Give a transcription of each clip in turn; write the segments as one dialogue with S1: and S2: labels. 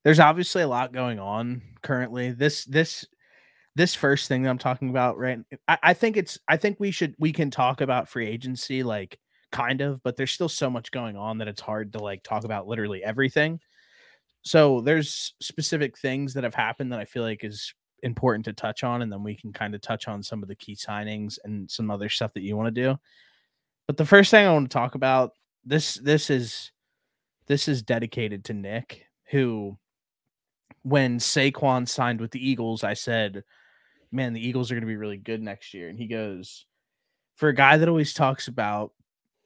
S1: there's obviously a lot going on currently. This first thing that I'm talking about, right? I think we can talk about free agency, like kind of, but there's still so much going on that it's hard to like talk about literally everything. So there's specific things that have happened that I feel like is important to touch on, and then we can kind of touch on some of the key signings and some other stuff that you want to do. But the first thing I want to talk about, this this is this is dedicated to Nick, who when Saquon signed with the Eagles, I said, "Man, the Eagles are going to be really good next year." And he goes, "For a guy that always talks about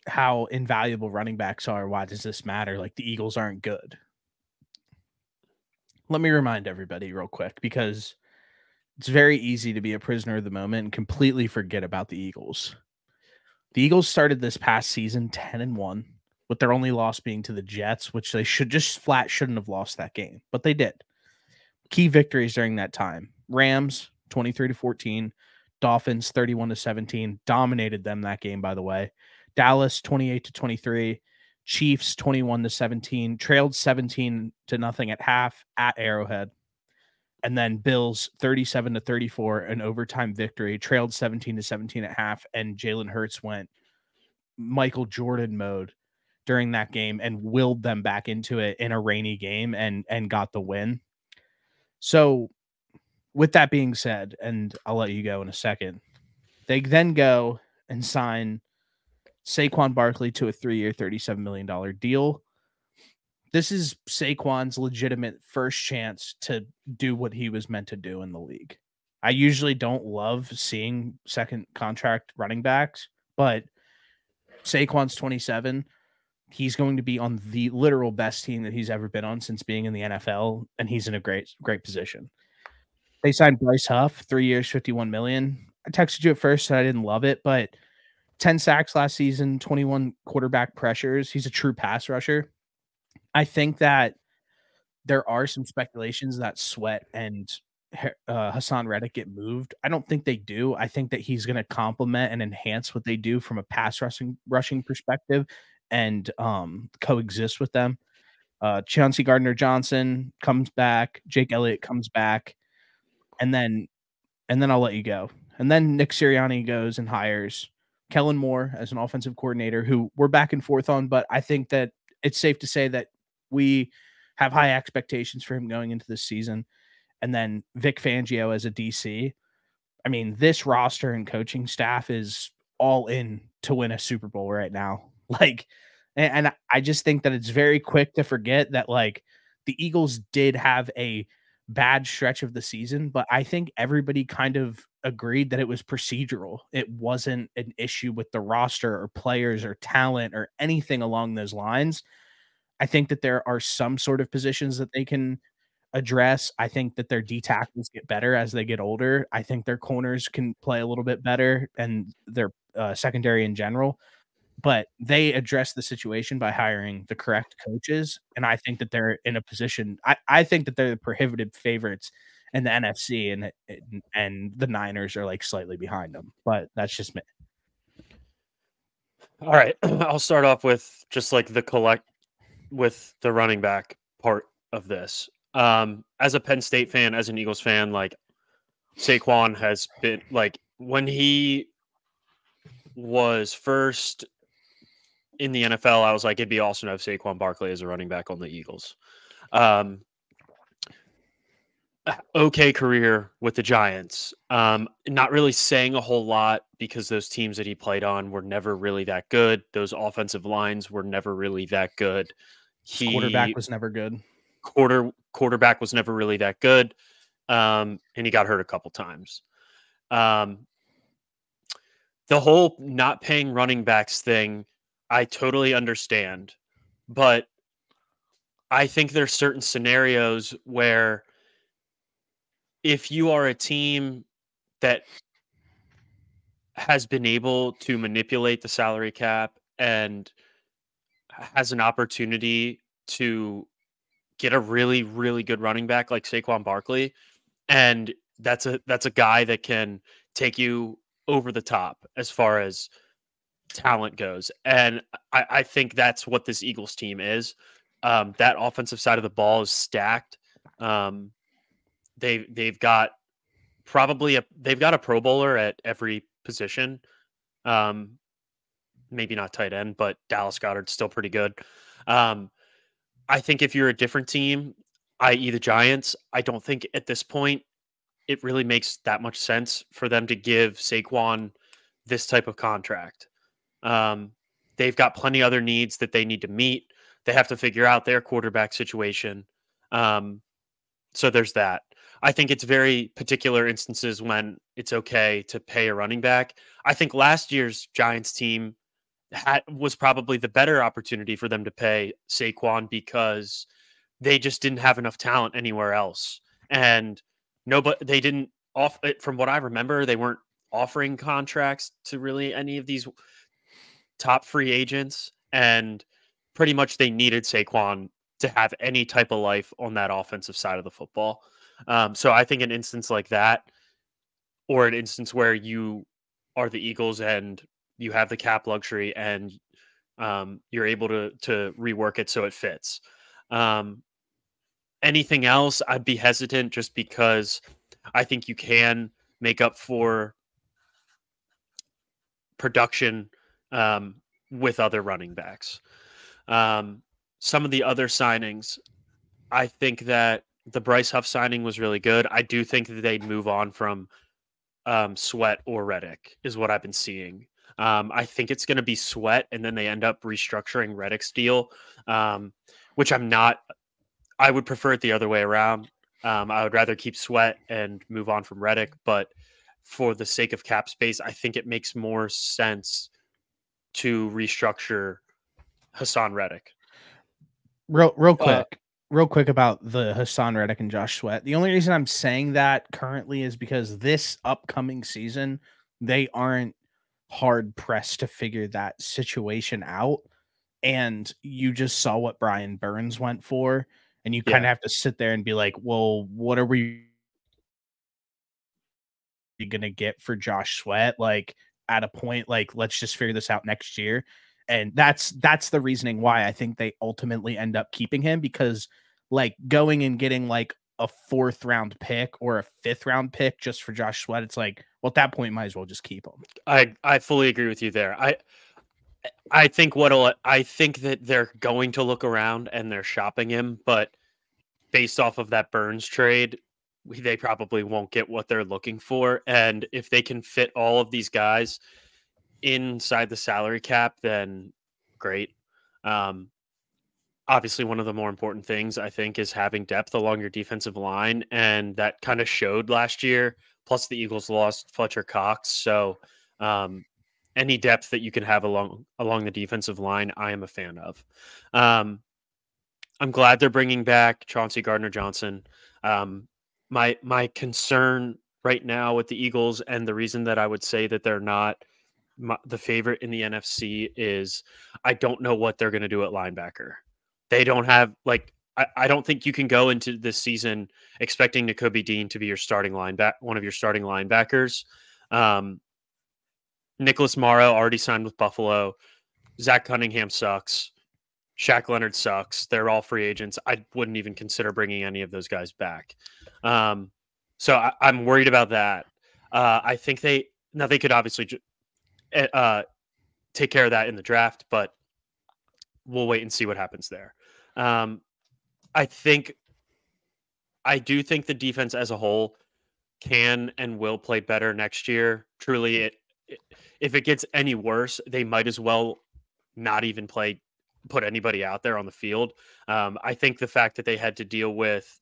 S1: how invaluable running backs are, why does this matter? Like the Eagles aren't good." Let me remind everybody real quick because it's very easy to be a prisoner of the moment and completely forget about the Eagles. The Eagles started this past season 10-1, with their only loss being to the Jets, which they shouldn't have lost that game, but they did. Key victories during that time: Rams 23-14, Dolphins 31-17, dominated them that game, by the way. Dallas 28-23, Chiefs 21-17, trailed 17-0 at half at Arrowhead. And then Bills 37-34, an overtime victory, trailed 17-17 at half, and Jalen Hurts went Michael Jordan mode during that game and willed them back into it in a rainy game and got the win. So with that being said, and I'll let you go in a second, they then go and sign Saquon Barkley to a 3-year, $37 million deal. This is Saquon's legitimate first chance to do what he was meant to do in the league. I usually don't love seeing second contract running backs, but Saquon's 27. He's going to be on the literal best team that he's ever been on since being in the NFL, and he's in a great position. They signed Bryce Huff, 3 years, $51 million. I texted you at first and I didn't love it, but 10 sacks last season, 21 quarterback pressures. He's a true pass rusher. I think that there are some speculations that Sweat and Hassan Reddick get moved. I don't think they do. I think that he's going to complement and enhance what they do from a pass rushing perspective and coexist with them. Chauncey Gardner-Johnson comes back. Jake Elliott comes back. And then I'll let you go. And then Nick Sirianni goes and hires Kellen Moore as an offensive coordinator, who we're back and forth on, but I think that it's safe to say that we have high expectations for him going into this season. And then Vic Fangio as a DC. I mean, this roster and coaching staff is all in to win a Super Bowl right now. Like, and I just think that it's very quick to forget that, like, the Eagles did have a bad stretch of the season, but I think everybody kind of agreed that it was procedural. It wasn't an issue with the roster or players or talent or anything along those lines. I think that there are some sort of positions that they can address. I think that their D tackles get better as they get older. I think their corners can play a little bit better and their secondary in general. But they address the situation by hiring the correct coaches, and I think that they're in a position. I think that they're the prohibitive favorites in the NFC, and the Niners are like slightly behind them. But that's just me.
S2: All right, I'll start off with just like with the running back part of this. As a Penn State fan, as an Eagles fan, like Saquon has been like when he was first in the NFL, I was like, it'd be awesome to have Saquon Barkley as a running back on the Eagles. Okay career with the Giants. Not really saying a whole lot because those teams that he played on were never really that good. Those offensive lines were never really that good.
S1: Quarterback was never good.
S2: Quarterback was never really that good. And he got hurt a couple times. The whole not paying running backs thing, I totally understand, but I think there's certain scenarios where if you are a team that has been able to manipulate the salary cap and has an opportunity to get a really, really good running back like Saquon Barkley, and that's a guy that can take you over the top as far as talent goes. And I think that's what this Eagles team is. That offensive side of the ball is stacked. They've got they've got a Pro Bowler at every position. Maybe not tight end, but Dallas Goedert's still pretty good. I think if you're a different team, i.e. the Giants, I don't think at this point it really makes that much sense for them to give Saquon this type of contract. They've got plenty other needs that they need to meet. They have to figure out their quarterback situation. So there's that. I think it's very particular instances when it's okay to pay a running back. I think last year's Giants team was probably the better opportunity for them to pay Saquon because they just didn't have enough talent anywhere else. And they didn't from what I remember, they weren't offering contracts to really any of these top free agents. And pretty much they needed Saquon to have any type of life on that offensive side of the football. So I think an instance like that, or an instance where you are the Eagles and you have the cap luxury and you're able to rework it so it fits. Anything else, I'd be hesitant just because I think you can make up for production with other running backs. Some of the other signings, I think that the Bryce Huff signing was really good. I do think that they'd move on from Sweat or Reddick is what I've been seeing. I think it's going to be Sweat, and then they end up restructuring Reddick's deal, which I'm not. I would prefer it the other way around. I would rather keep Sweat and move on from Reddick, but for the sake of cap space, I think it makes more sense to restructure Hassan Reddick.
S1: Real quick about the Hassan Reddick and Josh Sweat. The only reason I'm saying that currently is because this upcoming season, they aren't hard pressed to figure that situation out. And you just saw what Brian Burns went for. And you kind of have to sit there and be like, well, what are we going to get for Josh Sweat? Like at a point, like, let's just figure this out next year. And that's the reasoning why I think they ultimately end up keeping him, because like going and getting like a 4th round pick or a 5th round pick just for Josh Sweat, it's like, well, at that point, might as well just keep him.
S2: I fully agree with you there. I think that they're going to look around and they're shopping him, but based off of that Burns trade, they probably won't get what they're looking for. And if they can fit all of these guys inside the salary cap, then great. Obviously, one of the more important things, I think, is having depth along your defensive line. And that kind of showed last year. Plus, the Eagles lost Fletcher Cox. So any depth that you can have along the defensive line, I am a fan of. I'm glad they're bringing back Chauncey Gardner-Johnson. My concern right now with the Eagles, and the reason that I would say that they're not the favorite in the NFC, is I don't know what they're going to do at linebacker. They don't have, like, I don't think you can go into this season expecting Nakobe Dean to be your starting one of your starting linebackers. Nicholas Morrow already signed with Buffalo. Zach Cunningham sucks. Shaq Leonard sucks. They're all free agents. I wouldn't even consider bringing any of those guys back. So I'm worried about that. I think they could obviously take care of that in the draft, but we'll wait and see what happens there. I do think the defense as a whole can and will play better next year. Truly, if it gets any worse, they might as well not even put anybody out there on the field. I think the fact that they had to deal with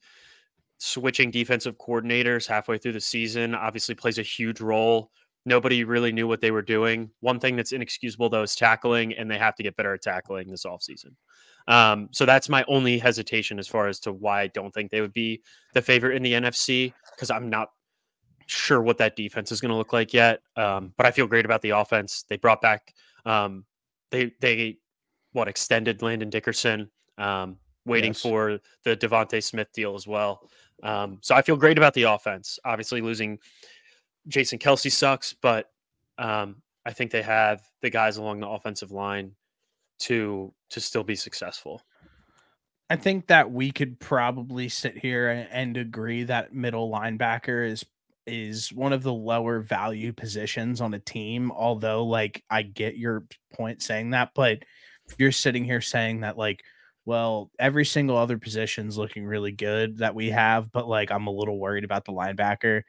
S2: switching defensive coordinators halfway through the season obviously plays a huge role. Nobody really knew what they were doing. One thing that's inexcusable, though, is tackling, and they have to get better at tackling this offseason. So that's my only hesitation as far as to why I don't think they would be the favorite in the NFC, because I'm not sure what that defense is going to look like yet. But I feel great about the offense. They brought back they extended Landon Dickerson, waiting for the Devontae Smith deal as well. So I feel great about the offense. Obviously, losing Jason Kelce sucks, but I think they have the guys along the offensive line to still be successful.
S1: I think that we could probably sit here and agree that middle linebacker is one of the lower value positions on a team. Although, like, I get your point saying that, but you're sitting here saying that, like, well, every single other position's looking really good that we have, but like, I'm a little worried about the linebacker.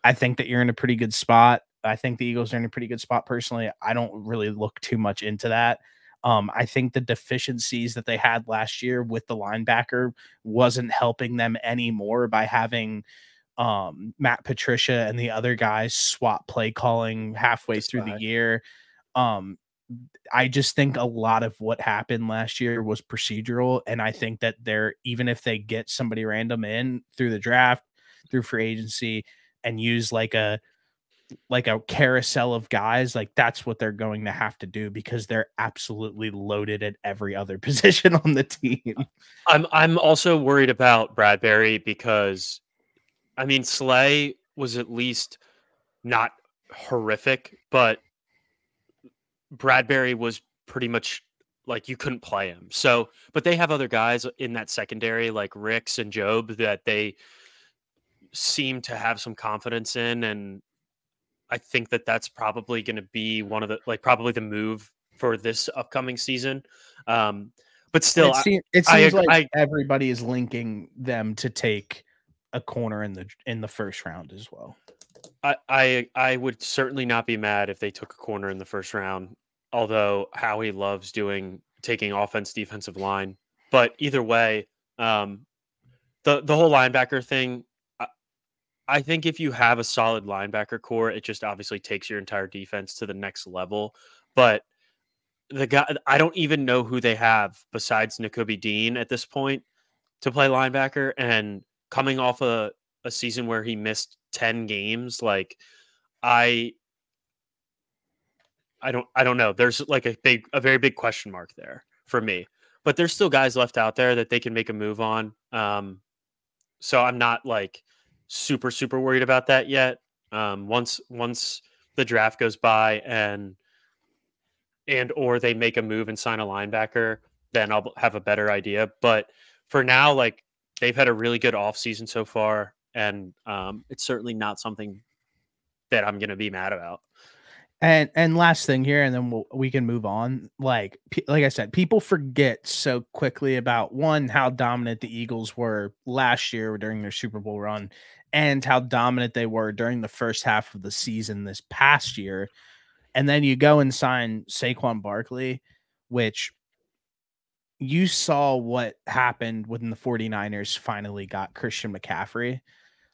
S1: I think that you're in a pretty good spot. I think the Eagles are in a pretty good spot personally. I don't really look too much into that. I think the deficiencies that they had last year with the linebacker wasn't helping them anymore by having Matt Patricia and the other guys swap play calling halfway through the year. Um, I just think a lot of what happened last year was procedural, and I think that they're even if they get somebody random in through the draft, through free agency, and use like a carousel of guys, like that's what they're going to have to do because they're absolutely loaded at every other position on the team.
S2: I'm also worried about Bradbury because I mean Slay was at least not horrific, but Bradbury was pretty much like you couldn't play him. So, but they have other guys in that secondary like Ricks and Job that they seem to have some confidence in, and I think that that's probably going to be one of the probably the move for this upcoming season. But still,
S1: It seems like everybody is linking them to take a corner in the first round as well.
S2: I would certainly not be mad if they took a corner in the first round, although Howie loves taking offense, defensive line. But either way, the whole linebacker thing, I think if you have a solid linebacker core, it just obviously takes your entire defense to the next level. But the guy, I don't even know who they have besides Nakobe Dean at this point to play linebacker, and coming off a season where he missed 10 games, like I don't know. There's like a very big question mark there for me. But there's still guys left out there that they can make a move on. So I'm not like super worried about that yet. Once the draft goes by and or they make a move and sign a linebacker, then I'll have a better idea. But for now, like they've had a really good offseason so far, and it's certainly not something that I'm going to be mad about.
S1: And last thing here, and then we can move on. Like I said, people forget so quickly about one, how dominant the Eagles were last year during their Super Bowl run, and how dominant they were during the first half of the season this past year. And then you go and sign Saquon Barkley, which you saw what happened when the 49ers finally got Christian McCaffrey.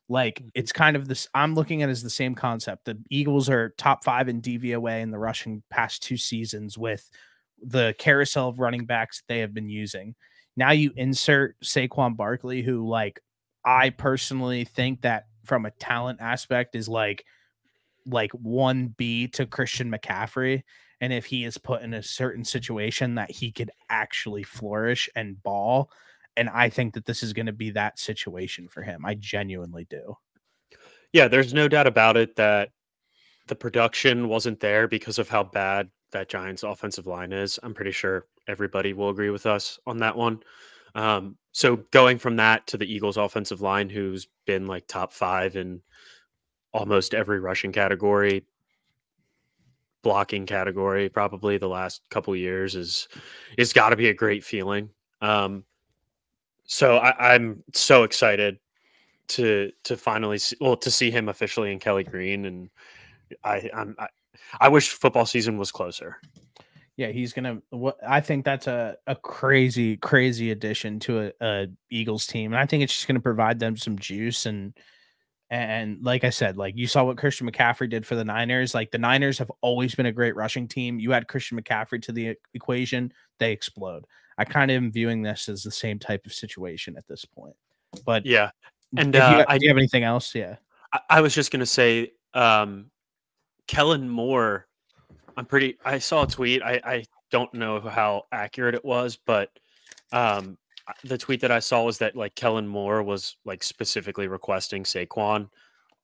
S1: Like, it's kind of this, I'm looking at it as the same concept. The Eagles are top 5 in DVOA in the rushing past 2 seasons with the carousel of running backs that they have been using. Now you insert Saquon Barkley, who, like, I personally think that from a talent aspect is like 1B to Christian McCaffrey. And if he is put in a certain situation that he could actually flourish and ball, and I think that this is going to be that situation for him. I genuinely do.
S2: Yeah, there's no doubt about it that the production wasn't there because of how bad that Giants offensive line is. I'm pretty sure everybody will agree with us on that one. So going from that to the Eagles offensive line, who's been like top 5 in almost every rushing category, blocking category, probably the last couple years is got to be a great feeling. So I'm so excited to finally see him officially in Kelly Green, and I wish football season was closer.
S1: Yeah, he's gonna. I think that's a crazy addition to a Eagles team, and I think it's just gonna provide them some juice and like I said, like you saw what Christian McCaffrey did for the Niners. Like the Niners have always been a great rushing team. You add Christian McCaffrey to the equation, they explode. I kind of am viewing this as the same type of situation at this point. But
S2: yeah, and
S1: do you have anything else? Yeah,
S2: I was just gonna say, Kellen Moore. I saw a tweet. I don't know how accurate it was, but the tweet that I saw was that like Kellen Moore was like specifically requesting Saquon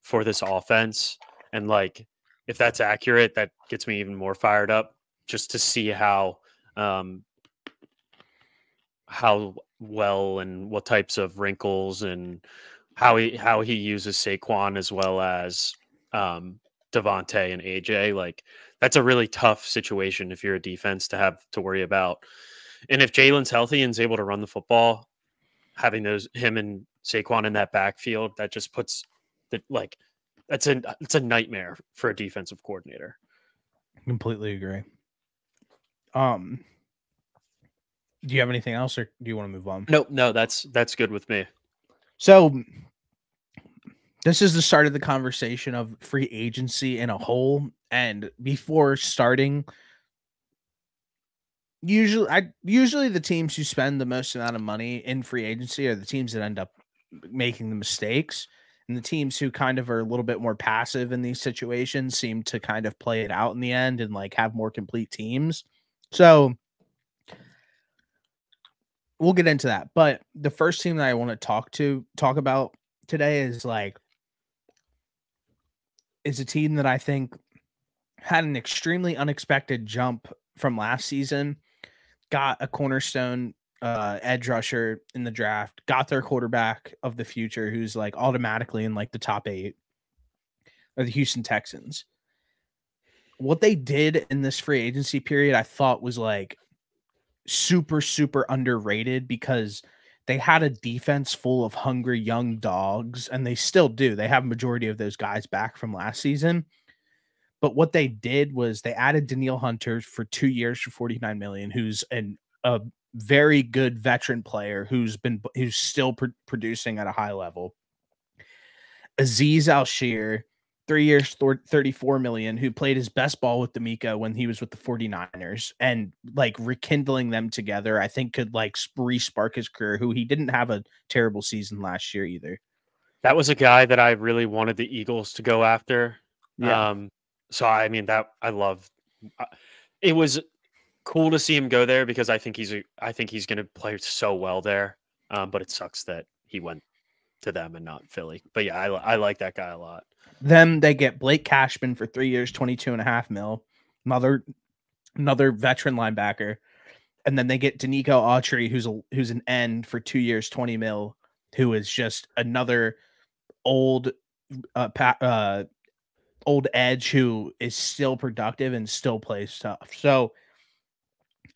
S2: for this offense. And like, if that's accurate, that gets me even more fired up just to see how well and what types of wrinkles and how he uses Saquon as well as Devontae and AJ. Like that's a really tough situation if you're a defense to have to worry about. And if Jalen's healthy and is able to run the football, having him and Saquon in that backfield, that just puts the like it's a nightmare for a defensive coordinator.
S1: Completely agree. Do you have anything else, or do you want to move on?
S2: No, that's good with me.
S1: So this is the start of the conversation of free agency in a whole. And before starting, usually the teams who spend the most amount of money in free agency are the teams that end up making the mistakes. And the teams who kind of are a little bit more passive in these situations seem to kind of play it out in the end and like have more complete teams. So we'll get into that. But the first team that I want to talk about today is a team that I think had an extremely unexpected jump from last season, got a cornerstone edge rusher in the draft, got their quarterback of the future, who's like automatically in like the top 8, are the Houston Texans. What they did in this free agency period, I thought was like super, super underrated because they had a defense full of hungry young dogs, and they still do. They have a majority of those guys back from last season. But what they did was they added Danielle Hunter for 2 years for $49 million, who's a very good veteran player who's still producing at a high level. Azeez Al-Shir, 3 years, $34 million, who played his best ball with D'Amico when he was with the 49ers, and like rekindling them together, I think could like re-spark his career, who he didn't have a terrible season last year either.
S2: That was a guy that I really wanted the Eagles to go after.
S1: Yeah.
S2: So I mean that I love. It was cool to see him go there because I think he's going to play so well there. But it sucks that he went to them and not Philly. But yeah, I like that guy a lot.
S1: Then they get Blake Cashman for 3 years, $22.5 million, another veteran linebacker. And then they get Danico Autry, who's an end for 2 years, $20 million, who is just another old edge who is still productive and still plays tough. So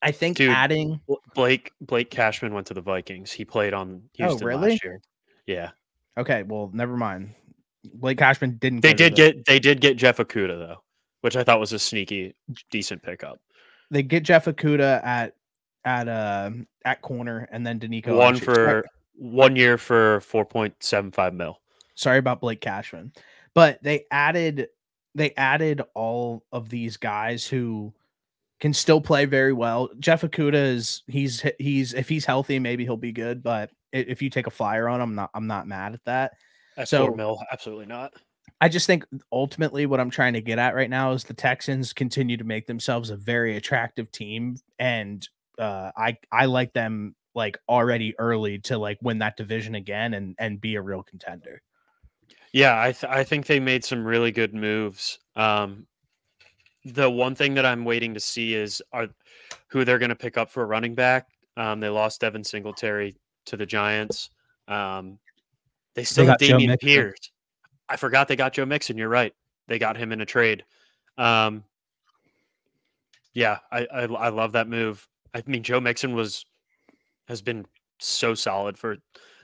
S1: I think adding
S2: Blake Cashman went to the Vikings. He played on Houston last year. Yeah.
S1: Okay, well, never mind. Blake Cashman didn't.
S2: They did get Jeff Okudah though, which I thought was a sneaky decent pickup.
S1: They get Jeff Okudah at corner, and then Danico
S2: 1 year for $4.75 million.
S1: Sorry about Blake Cashman, but they added all of these guys who can still play very well. Jeff Okudah he's if he's healthy, maybe he'll be good, but if you take a flyer on him, I'm not mad at that.
S2: At $4 million, absolutely not.
S1: I just think ultimately what I'm trying to get at right now is the Texans continue to make themselves a very attractive team, and I like them like already early to like win that division again and be a real contender.
S2: Yeah, I think they made some really good moves. The one thing that I'm waiting to see is who they're going to pick up for a running back. They lost Devin Singletary to the Giants. They still have Dameon Pierce. I forgot they got Joe Mixon. You're right. They got him in a trade. Yeah, I love that move. I mean, Joe Mixon has been so solid for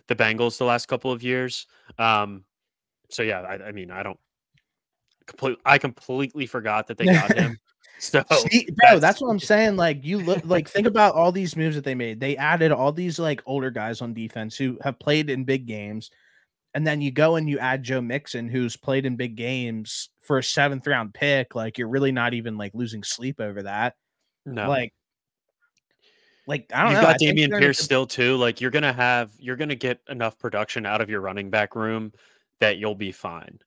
S2: the Bengals the last couple of years. So yeah, I mean, I completely forgot that they got him. So
S1: see, bro, that's what I'm saying. Like, you look like think about all these moves that they made. They added all these like older guys on defense who have played in big games, and then you go and you add Joe Mixon, who's played in big games for a 7th round pick. Like, you're really not even like losing sleep over that.
S2: No,
S1: like I don't know.
S2: You've got Dameon Pierce still too. Like you're gonna get enough production out of your running back room that you'll be fine.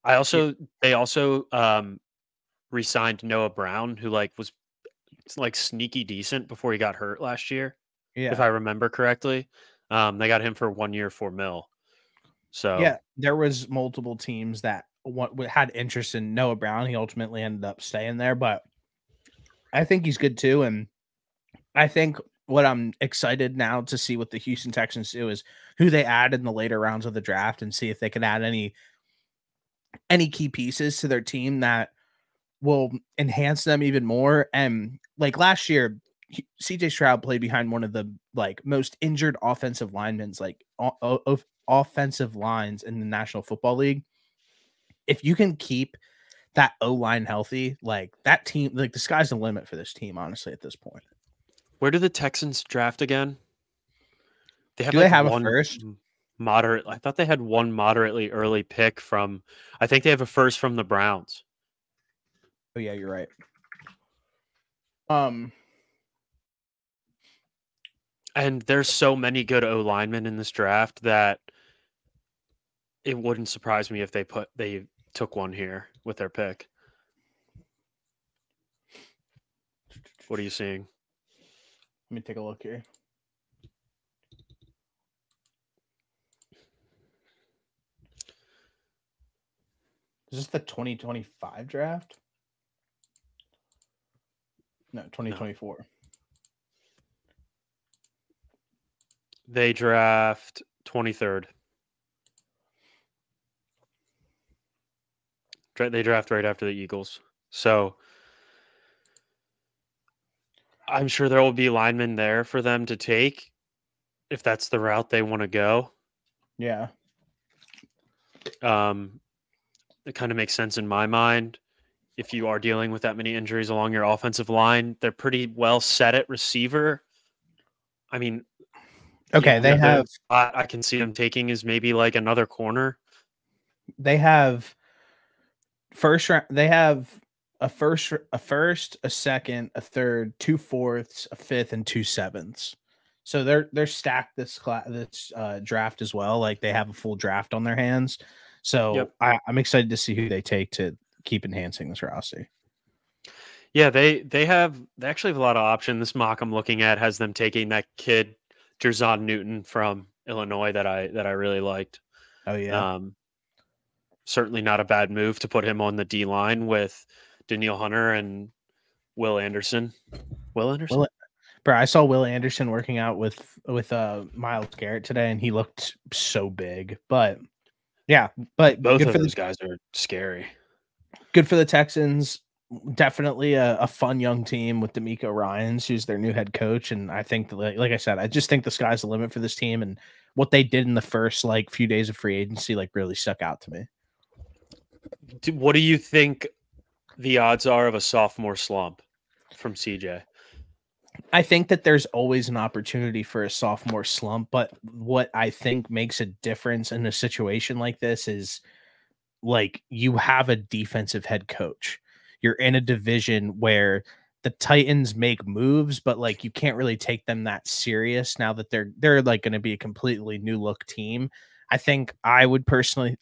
S2: They also re-signed Noah Brown, who was sneaky decent before he got hurt last year.
S1: Yeah,
S2: if I remember correctly. They got him for 1 year, $4 million. So
S1: yeah, there was multiple teams that had interest in Noah Brown. He ultimately ended up staying there, but I think he's good too. And I think what I'm excited now to see what the Houston Texans do is who they add in the later rounds of the draft and see if they can add any key pieces to their team that will enhance them even more. And like last year, CJ Stroud played behind one of the like most injured offensive linemen, like offensive lines in the National Football League. If you can keep that O line healthy, like that team, like the sky's the limit for this team, honestly, at this point.
S2: Where do the Texans draft again? They have
S1: Do
S2: like
S1: they have a
S2: one
S1: first?
S2: moderate. I thought they had one moderately early pick from. I think they have a first from the Browns.
S1: Oh yeah, you're right.
S2: And there's so many good O linemen in this draft that it wouldn't surprise me if they took one here with their pick. What are you seeing?
S1: Let me take a look here. Is this the 2025 draft? No, 2024. No.
S2: They draft 23rd. They draft right after the Eagles. So I'm sure there will be linemen there for them to take if that's the route they want to go.
S1: Yeah.
S2: It kind of makes sense in my mind. If you are dealing with that many injuries along your offensive line, they're pretty well set at receiver. I mean,
S1: okay, they have.
S2: I can see them taking is maybe like another corner.
S1: They have first round. They have a first, a second, a third, 2 4ths, a fifth, and 2 7ths. So they're stacked this draft as well. Like they have a full draft on their hands. So yep. I'm excited to see who they take to keep enhancing this roster.
S2: Yeah, they actually have a lot of options. This mock I'm looking at has them taking that kid Jerzon Newton from Illinois that I really liked.
S1: Oh yeah.
S2: Certainly not a bad move to put him on the D line with Danielle Hunter and Will Anderson.
S1: Bro, I saw Will Anderson working out with Myles Garrett today, and he looked so big. But yeah, but
S2: both of those guys are scary.
S1: Good for the Texans. Definitely a fun young team with D'Amico Ryans, who's their new head coach. And I think, like I said, I just think the sky's the limit for this team. And what they did in the first few days of free agency really stuck out to me.
S2: What do you think the odds are of a sophomore slump from CJ?
S1: I think that there's always an opportunity for a sophomore slump, but what I think makes a difference in a situation like this is you have a defensive head coach. You're in a division where the Titans make moves, but you can't really take them that serious now that they're going to be a completely new look team. I personally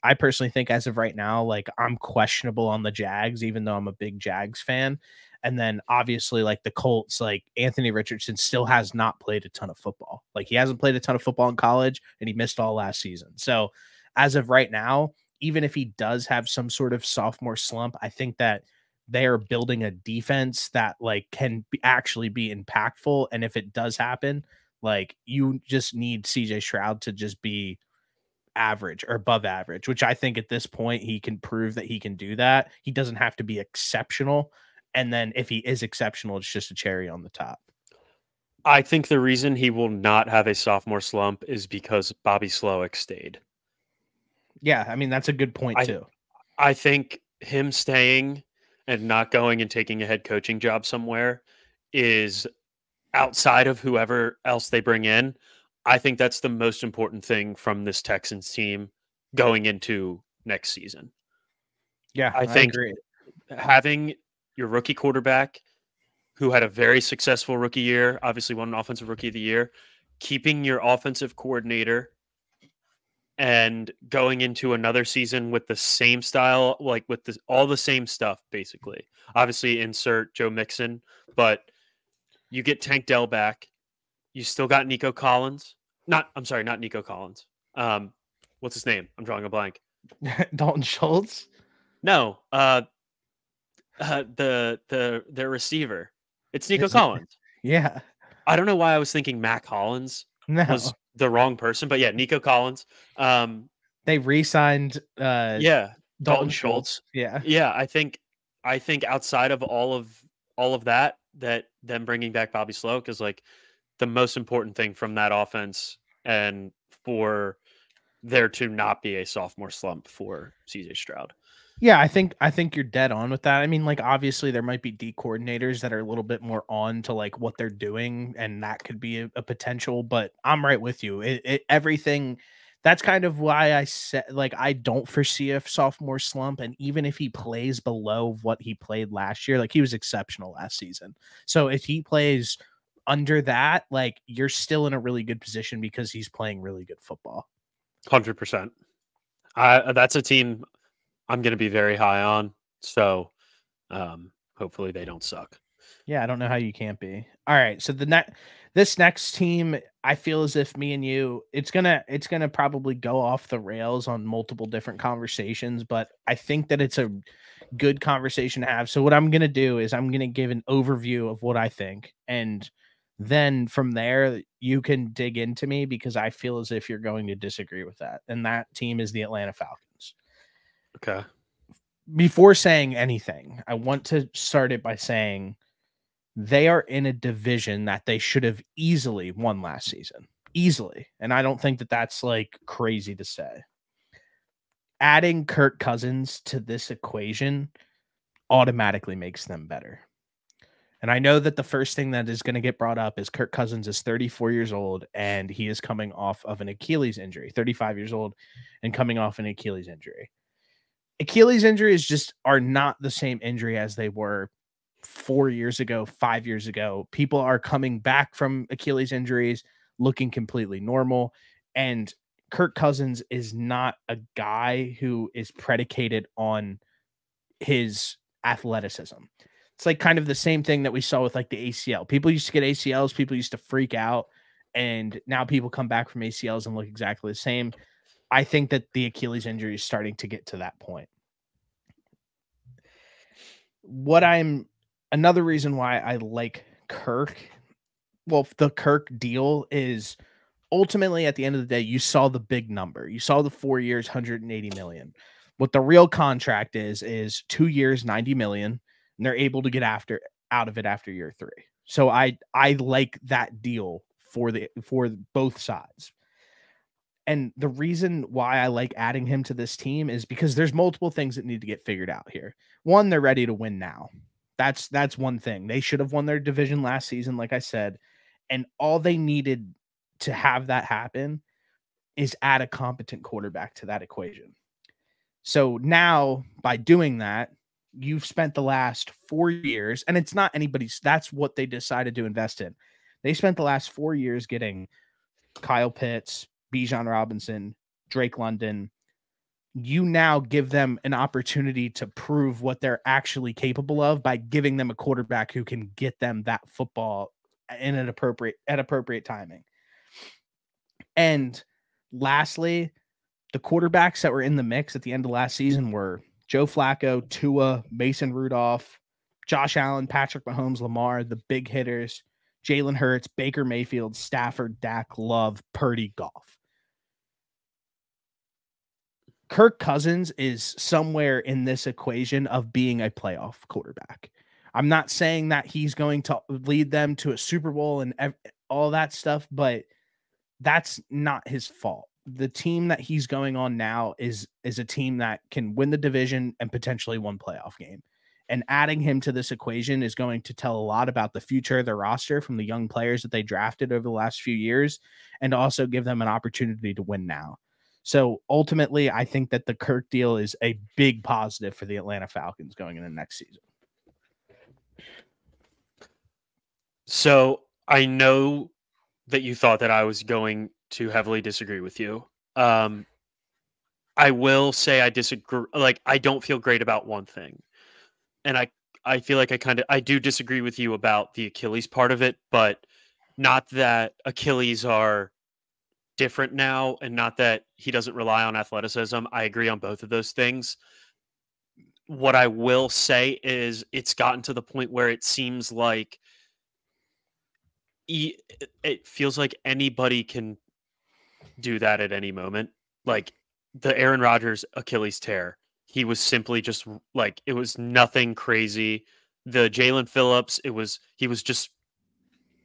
S1: think as of right now, I'm questionable on the Jags, even though I'm a big Jags fan. And then obviously the Colts, Anthony Richardson still has not played a ton of football. He hasn't played a ton of football in college and he missed all last season. So as of right now, even if he does have some sort of sophomore slump, I think that they are building a defense that can actually be impactful. And if it does happen, you just need CJ Stroud to just be average or above average, which I think at this point he can prove that he can do that. He doesn't have to be exceptional. And then if he is exceptional, it's just a cherry on the top.
S2: I think the reason he will not have a sophomore slump is because Bobby Slowick stayed.
S1: Yeah, I mean, that's a good point too.
S2: I think him staying and not going and taking a head coaching job somewhere is outside of whoever else they bring in. I think that's the most important thing from this Texans team going into next season.
S1: Yeah, I agree.
S2: Having your rookie quarterback who had a very successful rookie year, obviously won an offensive rookie of the year, keeping your offensive coordinator and going into another season with the same style, with all the same stuff, basically. Obviously, insert Joe Mixon, but you get Tank Dell back. You still got Nico Collins. Not Nico Collins. What's his name? I'm drawing a blank.
S1: Dalton Schultz?
S2: No. Their receiver. It's Nico Collins.
S1: Yeah.
S2: I don't know why I was thinking Mac Hollins was the wrong person, but yeah, Nico Collins.
S1: They re-signed
S2: Yeah,
S1: Dalton Schultz. Yeah.
S2: Yeah, I think outside of all of that them bringing back Bobby Sloak is like the most important thing from that offense, and for there to not be a sophomore slump for CJ Stroud.
S1: Yeah, I think you're dead on with that. I mean, like, obviously there might be D coordinators that are a little bit more on to like what they're doing, and that could be a potential, but I'm right with you. Everything, that's kind of why I said, like, I don't foresee a sophomore slump. And even if he plays below what he played last year, like, he was exceptional last season. So if he plays under that, like, you're still in a really good position because he's playing really good football.
S2: 100%. That's a team I'm going to be very high on. So hopefully they don't suck.
S1: Yeah, I don't know how you can't be. All right, so this next team, I feel as if me and you, it's gonna probably go off the rails on multiple different conversations, but I think that it's a good conversation to have. So what I'm gonna do is I'm gonna give an overview of what I think, and then from there you can dig into me because I feel as if you're going to disagree with that. And that team is the Atlanta Falcons.
S2: Okay.
S1: Before saying anything, I want to start it by saying they are in a division that they should have easily won last season. Easily. And I don't think that that's like crazy to say. Adding Kirk Cousins to this equation automatically makes them better. And I know that the first thing that is going to get brought up is Kirk Cousins is 34 years old and he is coming off of an Achilles injury, 35 years old and coming off an Achilles injury. Achilles injuries just are not the same injury as they were 4 years ago, 5 years ago. People are coming back from Achilles injuries looking completely normal. And Kirk Cousins is not a guy who is predicated on his athleticism. It's like kind of the same thing that we saw with like the ACL. People used to get ACLs, people used to freak out, and now people come back from ACLs and look exactly the same. I think that the Achilles injury is starting to get to that point. Another reason why I like Kirk, well, the Kirk deal is ultimately at the end of the day, you saw the big number. You saw the 4 years, 180 million. What the real contract is 2 years, 90 million, and they're able to get out of it after year 3. So I like that deal for both sides. And the reason why I like adding him to this team is because there's multiple things that need to get figured out here. One, they're ready to win now. That's one thing. They should have won their division last season, like I said, and all they needed to have that happen is add a competent quarterback to that equation. So now by doing that, you've spent the last 4 years, and it's not anybody's, that's what they decided to invest in. They spent the last 4 years getting Kyle Pitts, Bijan Robinson, Drake London. You now give them an opportunity to prove what they're actually capable of by giving them a quarterback who can get them that football in at appropriate timing. And lastly, the quarterbacks that were in the mix at the end of last season were Joe Flacco, Tua, Mason Rudolph, Josh Allen, Patrick Mahomes, Lamar, the big hitters, Jalen Hurts, Baker Mayfield, Stafford, Dak, Love, Purdy, Goff. Kirk Cousins is somewhere in this equation of being a playoff quarterback. I'm not saying that he's going to lead them to a Super Bowl and all that stuff, but that's not his fault. The team that he's going on now is a team that can win the division and potentially one playoff game. And adding him to this equation is going to tell a lot about the future of their roster from the young players that they drafted over the last few years, and also give them an opportunity to win now. So ultimately, I think that the Kirk deal is a big positive for the Atlanta Falcons going into next season.
S2: So I know that you thought that I was going to heavily disagree with you. I will say I disagree. Like, I don't feel great about one thing. And I feel like I do disagree with you about the Achilles part of it, but not that Achilles are different now and not that he doesn't rely on athleticism. I agree on both of those things. What I will say is it's gotten to the point where it seems like it feels like anybody can do that at any moment. Like the Aaron Rodgers Achilles tear, he was simply just like, it was nothing crazy. The Jalen Phillips, he was just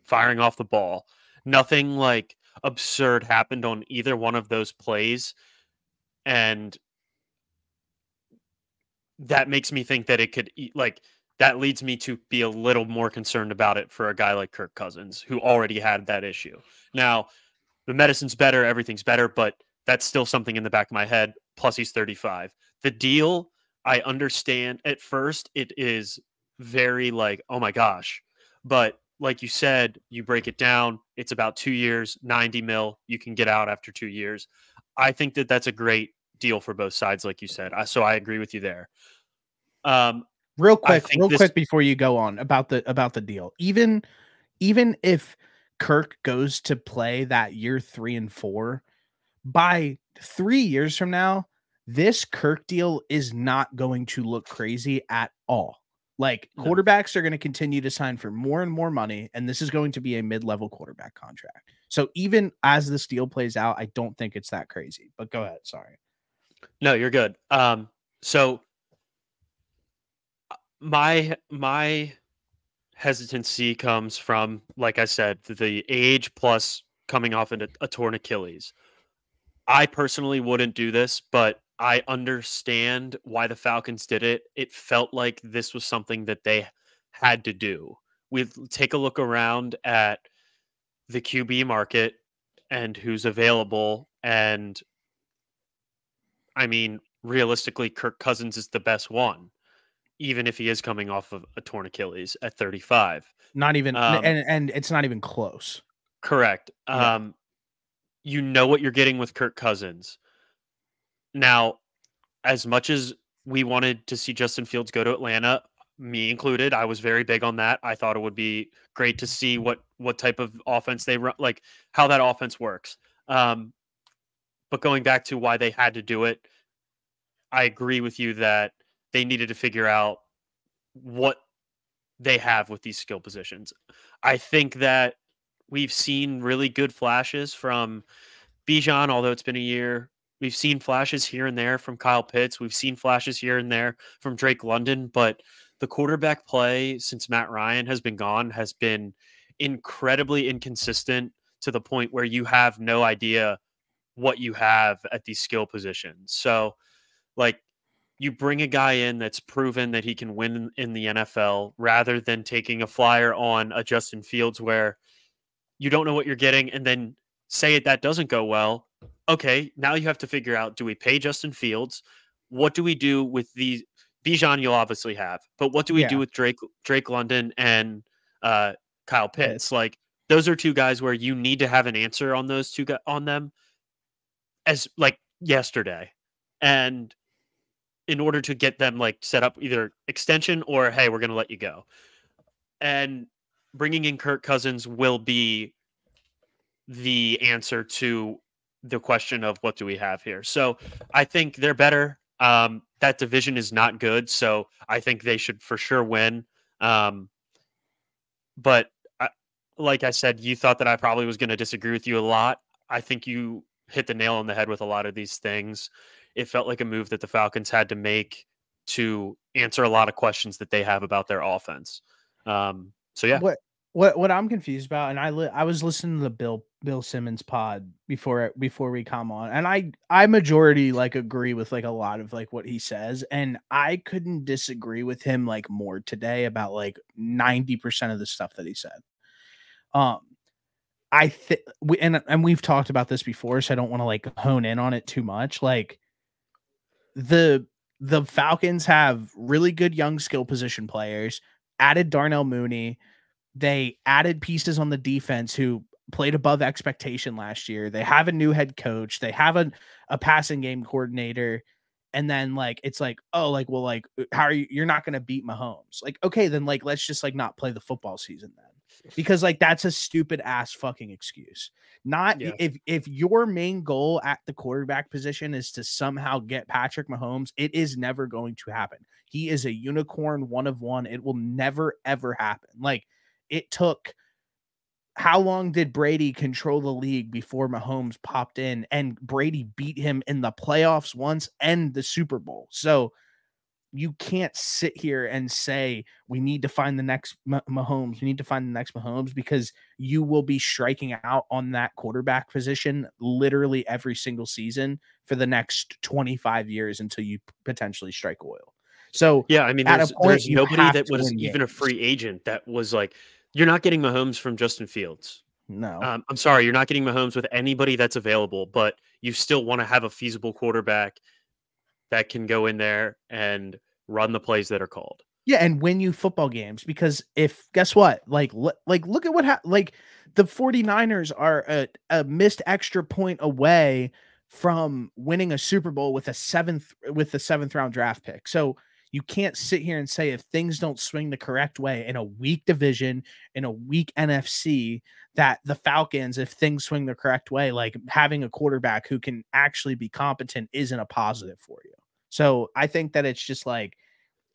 S2: firing off the ball. Nothing like absurd happened on either one of those plays. And that makes me think that it could like that leads me to be a little more concerned about it for a guy like Kirk Cousins, who already had that issue. Now, the medicine's better, everything's better, but that's still something in the back of my head. Plus, he's 35. The deal, I understand at first, it is very like, oh my gosh. But like you said, you break it down, it's about 2 years, 90 mil. You can get out after 2 years. I think that that's a great deal for both sides, like you said. So I agree with you there.
S1: Real
S2: I
S1: quick,
S2: think this,
S1: before you go on about the deal. Even if Kirk goes to play that year 3 and 4, by 3 years from now, this Kirk deal is not going to look crazy at all. Like,
S2: no.
S1: quarterbacks are going to continue to sign for more and more money, and this is going to be a mid-level quarterback contract. So even as this deal plays out, I don't think it's that crazy. But go ahead. Sorry.
S2: No, you're good. So my hesitancy comes from, like I said, the age plus coming off a torn Achilles. I personally wouldn't do this, but I understand why the Falcons did it. It felt like this was something that they had to do. We take a look around at the QB market and who's available. And I mean, realistically, Kirk Cousins is the best one, even if he is coming off of a torn Achilles at 35.
S1: Not even,
S2: Um,
S1: and it's not even close.
S2: correct.
S1: Yeah.
S2: You know what you're getting with Kirk Cousins. Now, as much as we wanted to see Justin Fields go to Atlanta, me included, I was very big on that. I thought it would be great to see what type of offense they run, like how that offense works. But going back to why they had to do it, I agree with you that they needed to figure out what they have with these skill positions. I think that we've seen really good flashes from Bijan, although it's been a year. We've seen flashes here and there from Kyle Pitts. We've seen flashes here and there from Drake London, but the quarterback play since Matt Ryan has been gone has been incredibly inconsistent to the point where you have no idea what you have at these skill positions. So, like, you bring a guy in that's proven that he can win in the NFL rather than taking a flyer on a Justin Fields where you don't know what you're getting, and then say that doesn't go well. Okay, now you have to figure out, do we pay Justin Fields? What do we do with these? Bijan you'll obviously have, but what do we do
S1: Yeah.
S2: with Drake London and Kyle Pitts?
S1: Pitts.
S2: Like, those are two guys where you need to have an answer on those two on them as like yesterday. And in order to get them like set up either extension or, hey, we're going to let you go. And bringing in Kirk Cousins will be the answer to the question of what do we have here. So I think they're better. That division is not good, so I think they should for sure win. But like I said, you thought that I probably was going to disagree with you a lot. I think you hit the nail on the head with a lot of these things. It felt like a move that the Falcons had to make to answer a lot of questions that they have about their offense. So yeah.
S1: What I'm confused about, and I was listening to the Bill Simmons pod before we come on, and I majority like agree with like a lot of like what he says, and I couldn't disagree with him like more today about like 90% of the stuff that he said. I think and we've talked about this before, so I don't want to like hone in on it too much. Like the Falcons have really good young skill position players, added Darnell Mooney. They added pieces on the defense who played above expectation last year. They have a new head coach. They have a passing game coordinator. And then like it's like, oh, like, well, like, how are you're not gonna beat Mahomes? Like, okay, then like let's just like not play the football season then. Because like that's a stupid ass fucking excuse. Not
S2: Yeah.
S1: if your main goal at the quarterback position is to somehow get Patrick Mahomes, it is never going to happen. He is a unicorn, one of one. It will never ever happen. Like it took how long did Brady control the league before Mahomes popped in? And Brady beat him in the playoffs once and the Super Bowl. So you can't sit here and say we need to find the next Mahomes. We need to find the next Mahomes, because you will be striking out on that quarterback position literally every single season for the next 25 years until you potentially strike oil. So
S2: Yeah, I mean,
S1: at a point
S2: there's
S1: you
S2: nobody
S1: have
S2: that
S1: to
S2: was
S1: win
S2: even a
S1: games.
S2: free agent that was like, you're not getting Mahomes from Justin Fields.
S1: No.
S2: I'm sorry, you're not getting Mahomes with anybody that's available, but you still want to have a feasible quarterback that can go in there and run the plays that are called.
S1: Yeah, and win you football games, because if guess what? Like look at what like the 49ers are a missed extra point away from winning a Super Bowl with the seventh round draft pick. So you can't sit here and say if things don't swing the correct way in a weak division, in a weak NFC, that the Falcons, if things swing the correct way, like having a quarterback who can actually be competent isn't a positive for you. So I think that it's just like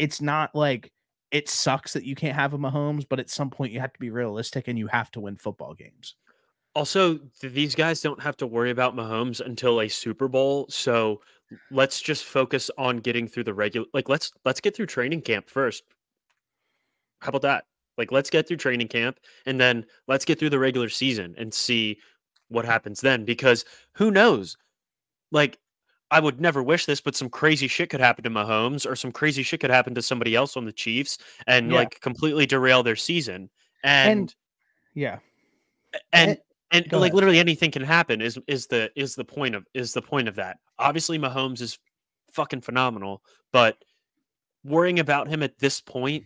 S1: it's not like it sucks that you can't have a Mahomes, but at some point you have to be realistic and you have to win football games.
S2: Also, these guys don't have to worry about Mahomes until a Super Bowl, so let's just focus on getting through the regular. Like, let's get through training camp first. How about that? Like, let's get through training camp, and then let's get through the regular season and see what happens then. Because who knows? Like, I would never wish this, but some crazy shit could happen to Mahomes, or some crazy shit could happen to somebody else on the Chiefs, and
S1: Yeah.
S2: like completely derail their season.
S1: And
S2: And
S1: yeah.
S2: and
S1: And,
S2: and
S1: go
S2: like
S1: ahead.
S2: literally anything can happen is the point of that. Obviously Mahomes is fucking phenomenal, but worrying about him at this point,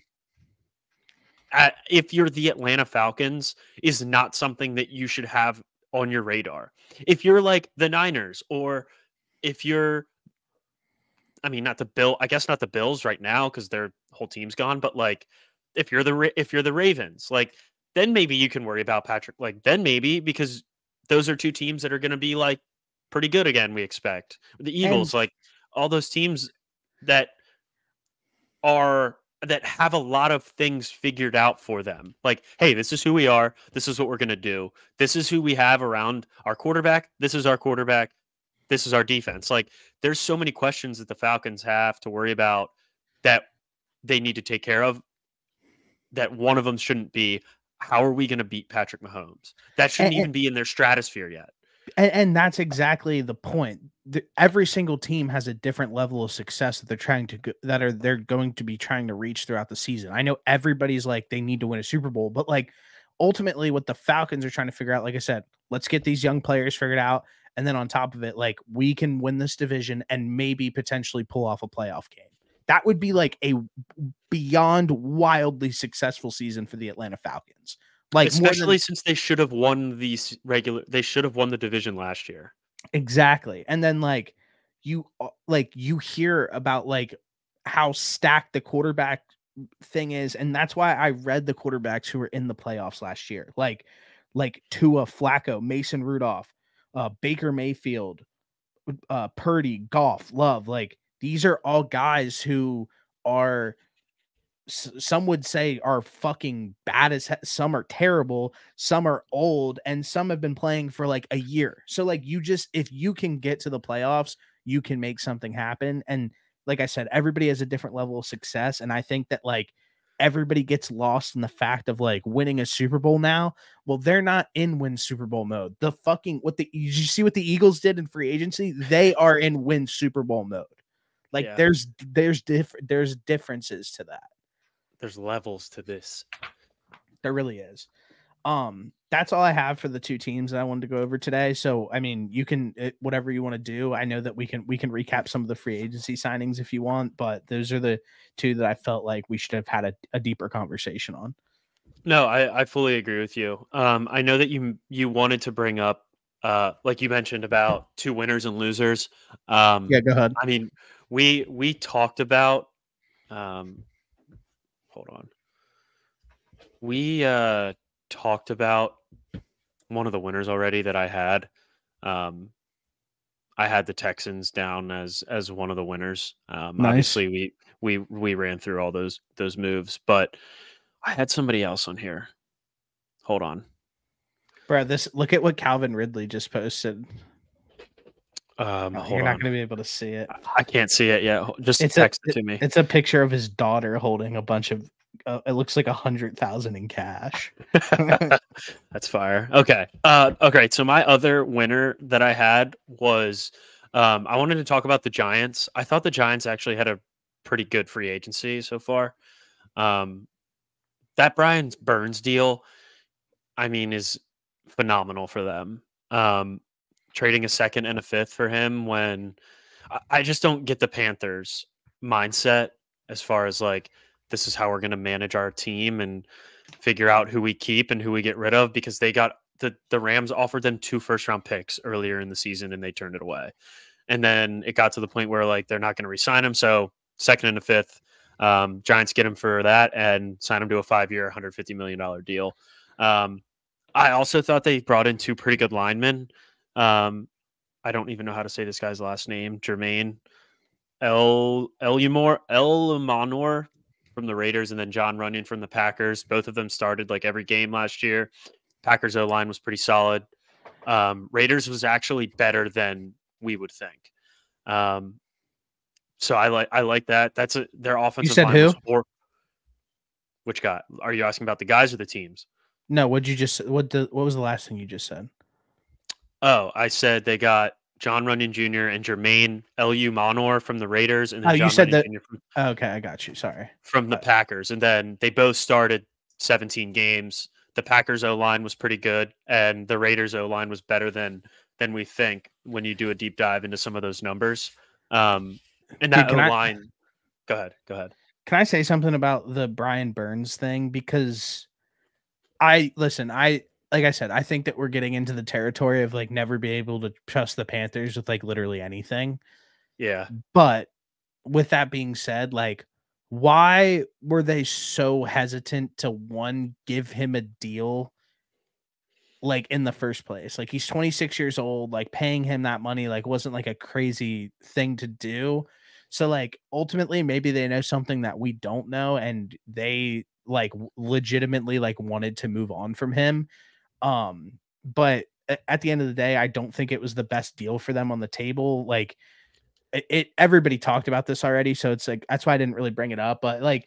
S2: if you're the Atlanta Falcons, is not something that you should have on your radar. If you're like the Niners, or if you're, I mean, not the Bill, I guess not the Bills right now because their whole team's gone, but like if you're the Ravens, like then maybe you can worry about Patrick. Like then maybe, because those are two teams that are going to be like pretty good again. We expect the
S1: And
S2: Eagles, like all those teams that that have a lot of things figured out for them. Like, hey, this is who we are. This is what we're going to do. This is who we have around our quarterback. This is our quarterback. This is our defense. Like, there's so many questions that the Falcons have to worry about that they need to take care of. That one of them shouldn't be, how are we going to beat Patrick Mahomes? That shouldn't
S1: and,
S2: even be in their stratosphere yet.
S1: and that's exactly the point. Every single team has a different level of success that they're trying to they're going to be trying to reach throughout the season. I know everybody's like they need to win a Super Bowl, but like ultimately what the Falcons are trying to figure out, like I said, let's get these young players figured out, and then on top of it, like we can win this division and maybe potentially pull off a playoff game. That would be like a beyond wildly successful season for the Atlanta Falcons. Like more
S2: Especially
S1: than
S2: since they should have won the division last year.
S1: exactly. And then like you hear about like how stacked the quarterback thing is, and that's why I read the quarterbacks who were in the playoffs last year. Like Tua, Flacco, Mason Rudolph, Baker Mayfield, Purdy, Goff, Love. Like these are all guys who are some would say are fucking bad as some are terrible, some are old, and some have been playing for like a year. So like you just if you can get to the playoffs, you can make something happen. And like I said, everybody has a different level of success, and I think that like everybody gets lost in the fact of like winning a Super Bowl now. Well, they're not in win Super Bowl mode. The fucking you see what the Eagles did in free agency? They are in win Super Bowl mode. Like
S2: Yeah.
S1: there's differences to that.
S2: There's levels to this.
S1: There really is. That's all I have for the two teams that I wanted to go over today. So, I mean, you can whatever you want to do. I know that we can recap some of the free agency signings if you want, but those are the two that I felt like we should have had a deeper conversation on.
S2: No, I fully agree with you. I know that you wanted to bring up, like you mentioned about two winners and losers.
S1: Yeah, go ahead.
S2: I mean, we talked about. Hold on. We talked about one of the winners already that I had. Um, I had the Texans down as one of the winners.
S1: Nice.
S2: Obviously, we ran through all those moves, but I had somebody else on here. Hold on.
S1: Bro, look at what Calvin Ridley just posted.
S2: Hold
S1: You're not
S2: on.
S1: going to be able to see it.
S2: I can't see it yet. Just
S1: It's
S2: text it to me.
S1: It's a picture of his daughter holding a bunch of. It looks like 100,000 in cash.
S2: That's fire. Okay. Okay. So my other winner that I had was, I wanted to talk about the Giants. I thought the Giants actually had a pretty good free agency so far. That Brian Burns deal, I mean, is phenomenal for them. Trading a second and a fifth for him when I just don't get the Panthers mindset as far as like, this is how we're going to manage our team and figure out who we keep and who we get rid of, because they got the Rams offered them 2 first-round picks earlier in the season and they turned it away. And then it got to the point where like they're not going to re-sign him. So second and a fifth, Giants get him for that and sign him to a 5-year, $150 million deal. I also thought they brought in 2 pretty good linemen. I don't even know how to say this guy's last name. Jermaine Elumanor from the Raiders, and then John Runyon from the Packers. Both of them started like every game last year. Packers O-line was pretty solid. Raiders was actually better than we would think. So I like that. Their offensive line
S1: who?
S2: was horrible. Which guy? Are you asking about the guys or the teams?
S1: No, what was the last thing you just said?
S2: Oh, I said they got John Runyon Jr. and Jermaine Elumanor from the Raiders, and then John
S1: you said
S2: Runyon
S1: that.
S2: Jr.
S1: Okay, I got you. Sorry.
S2: From the Packers, and then they both started 17 games. The Packers O-line was pretty good, and the Raiders O-line was better than we think when you do a deep dive into some of those numbers. And that O-line. Go ahead.
S1: Can I say something about the Brian Burns thing? Because like I said, I think that we're getting into the territory of like never be able to trust the Panthers with like literally anything.
S2: Yeah.
S1: But with that being said, like, why were they so hesitant to give him a deal like in the first place? Like, he's 26 years old, like paying him that money like wasn't like a crazy thing to do. So like ultimately maybe they know something that we don't know and they like legitimately like wanted to move on from him. But at the end of the day, I don't think it was the best deal for them on the table. Like everybody talked about this already, so it's like that's why I didn't really bring it up. But like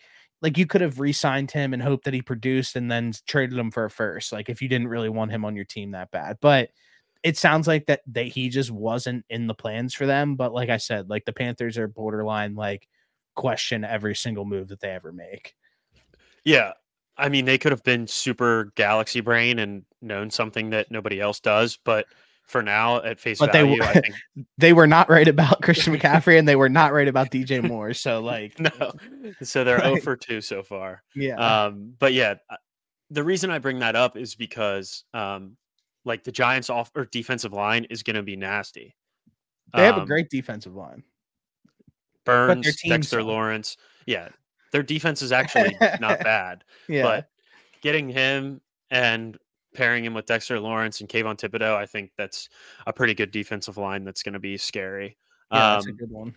S1: you could have re-signed him and hoped that he produced and then traded him for a first, like if you didn't really want him on your team that bad. But it sounds like that he just wasn't in the plans for them. But like I said, like the Panthers are borderline like question every single move that they ever make.
S2: Yeah. I mean, they could have been super galaxy brain and known something that nobody else does, but for now, at face value, I think
S1: they were not right about Christian McCaffrey and they were not right about DJ Moore. So like,
S2: no, so they're 0 for 2 so far.
S1: Yeah.
S2: But yeah, the reason I bring that up is because like the Giants defensive line is going to be nasty.
S1: They have a great defensive line.
S2: Burns, Dexter Lawrence. Yeah. Their defense is actually not bad.
S1: Yeah.
S2: But getting him and pairing him with Dexter Lawrence and Kayvon Thibodeau, I think that's a pretty good defensive line that's going to be scary.
S1: Yeah, that's a good one.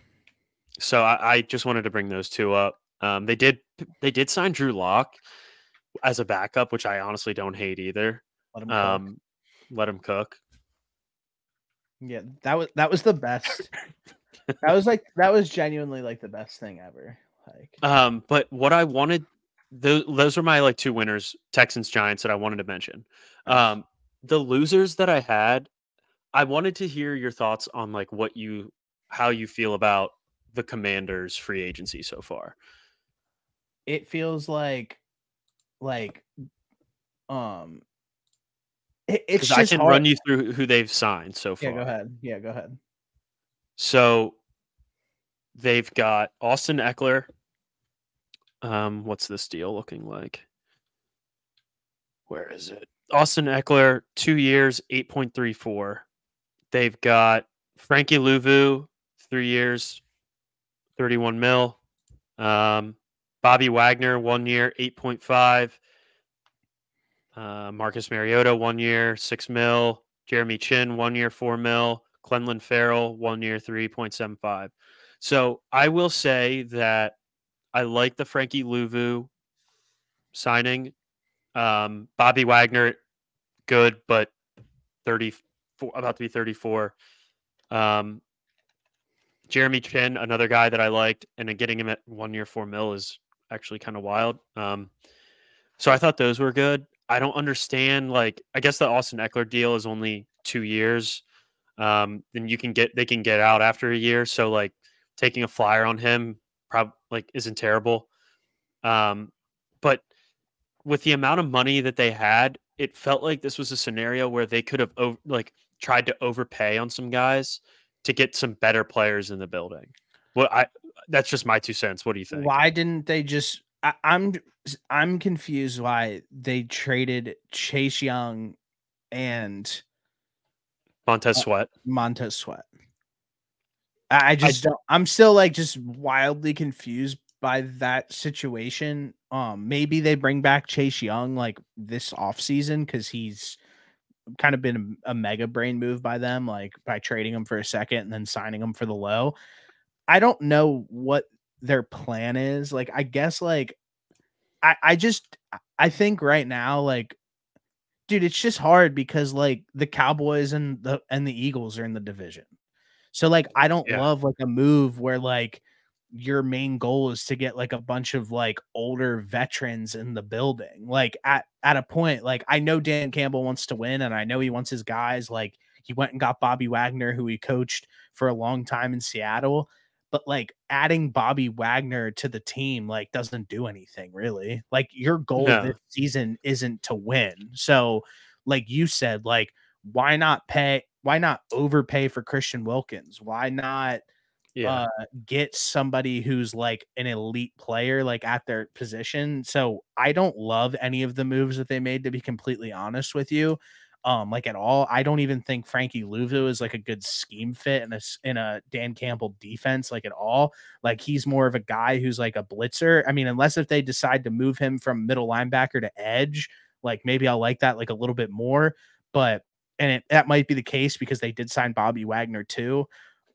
S2: So I just wanted to bring those 2 up. They did sign Drew Lock as a backup, which I honestly don't hate either. Let him cook.
S1: Yeah, that was the best. that was genuinely like the best thing ever. Like,
S2: but what I wanted, those were my like 2 winners, Texans, Giants, that I wanted to mention.
S1: Nice.
S2: The losers that I had, I wanted to hear your thoughts on like how you feel about the Commanders' free agency so far.
S1: It feels like it's just
S2: I can
S1: hard.
S2: run you through who they've signed so far.
S1: Yeah, go ahead.
S2: So they've got Austin Eckler. What's this deal looking like? Where is it? Austin Eckler, 2 years, 8.34. They've got Frankie Louvu, 3 years, 31 mil. Bobby Wagner, 1 year, 8.5. Marcus Mariota, 1 year, 6 mil. Jeremy Chin, 1 year, 4 mil. Clenlin Farrell, 1 year, 3.75. So I will say that I like the Frankie Louvu signing. Bobby Wagner good, but 34, about to be 34. Jeremy Chin, another guy that I liked, and then getting him at 1 year, $4 million is actually kind of wild. So I thought those were good. I don't understand, like, I guess the Austin Eckler deal is only 2 years. Then they can get out after a year. So like taking a flyer on him probably like isn't terrible. But with the amount of money that they had, it felt like this was a scenario where they could have tried to overpay on some guys to get some better players in the building. That's just my 2 cents. What do you think?
S1: Why didn't they just? I'm confused why they traded Chase Young and
S2: Montez Sweat.
S1: Montez Sweat. I just don't. I'm still like just wildly confused by that situation. Maybe they bring back Chase Young like this offseason because he's kind of been a mega brain move by them, like by trading him for a second and then signing him for the low. I don't know what their plan is. Like, I guess like I think right now, like, dude, it's just hard because like the Cowboys and the Eagles are in the division. So like I don't love like a move where like your main goal is to get like a bunch of like older veterans in the building. Like at a point, like I know Dan Campbell wants to win and I know he wants his guys. Like he went and got Bobby Wagner, who he coached for a long time in Seattle. But like adding Bobby Wagner to the team like doesn't do anything really. Like your goal this season isn't to win. So like you said, like why not overpay for Christian Wilkins? Why not get somebody who's like an elite player like at their position? So I don't love any of the moves that they made, to be completely honest with you. Like at all. I don't even think Frankie Louvu is like a good scheme fit in a Dan Campbell defense, like at all. Like he's more of a guy who's like a blitzer. I mean, unless if they decide to move him from middle linebacker to edge, like maybe I'll like that like a little bit more. But that might be the case because they did sign Bobby Wagner too.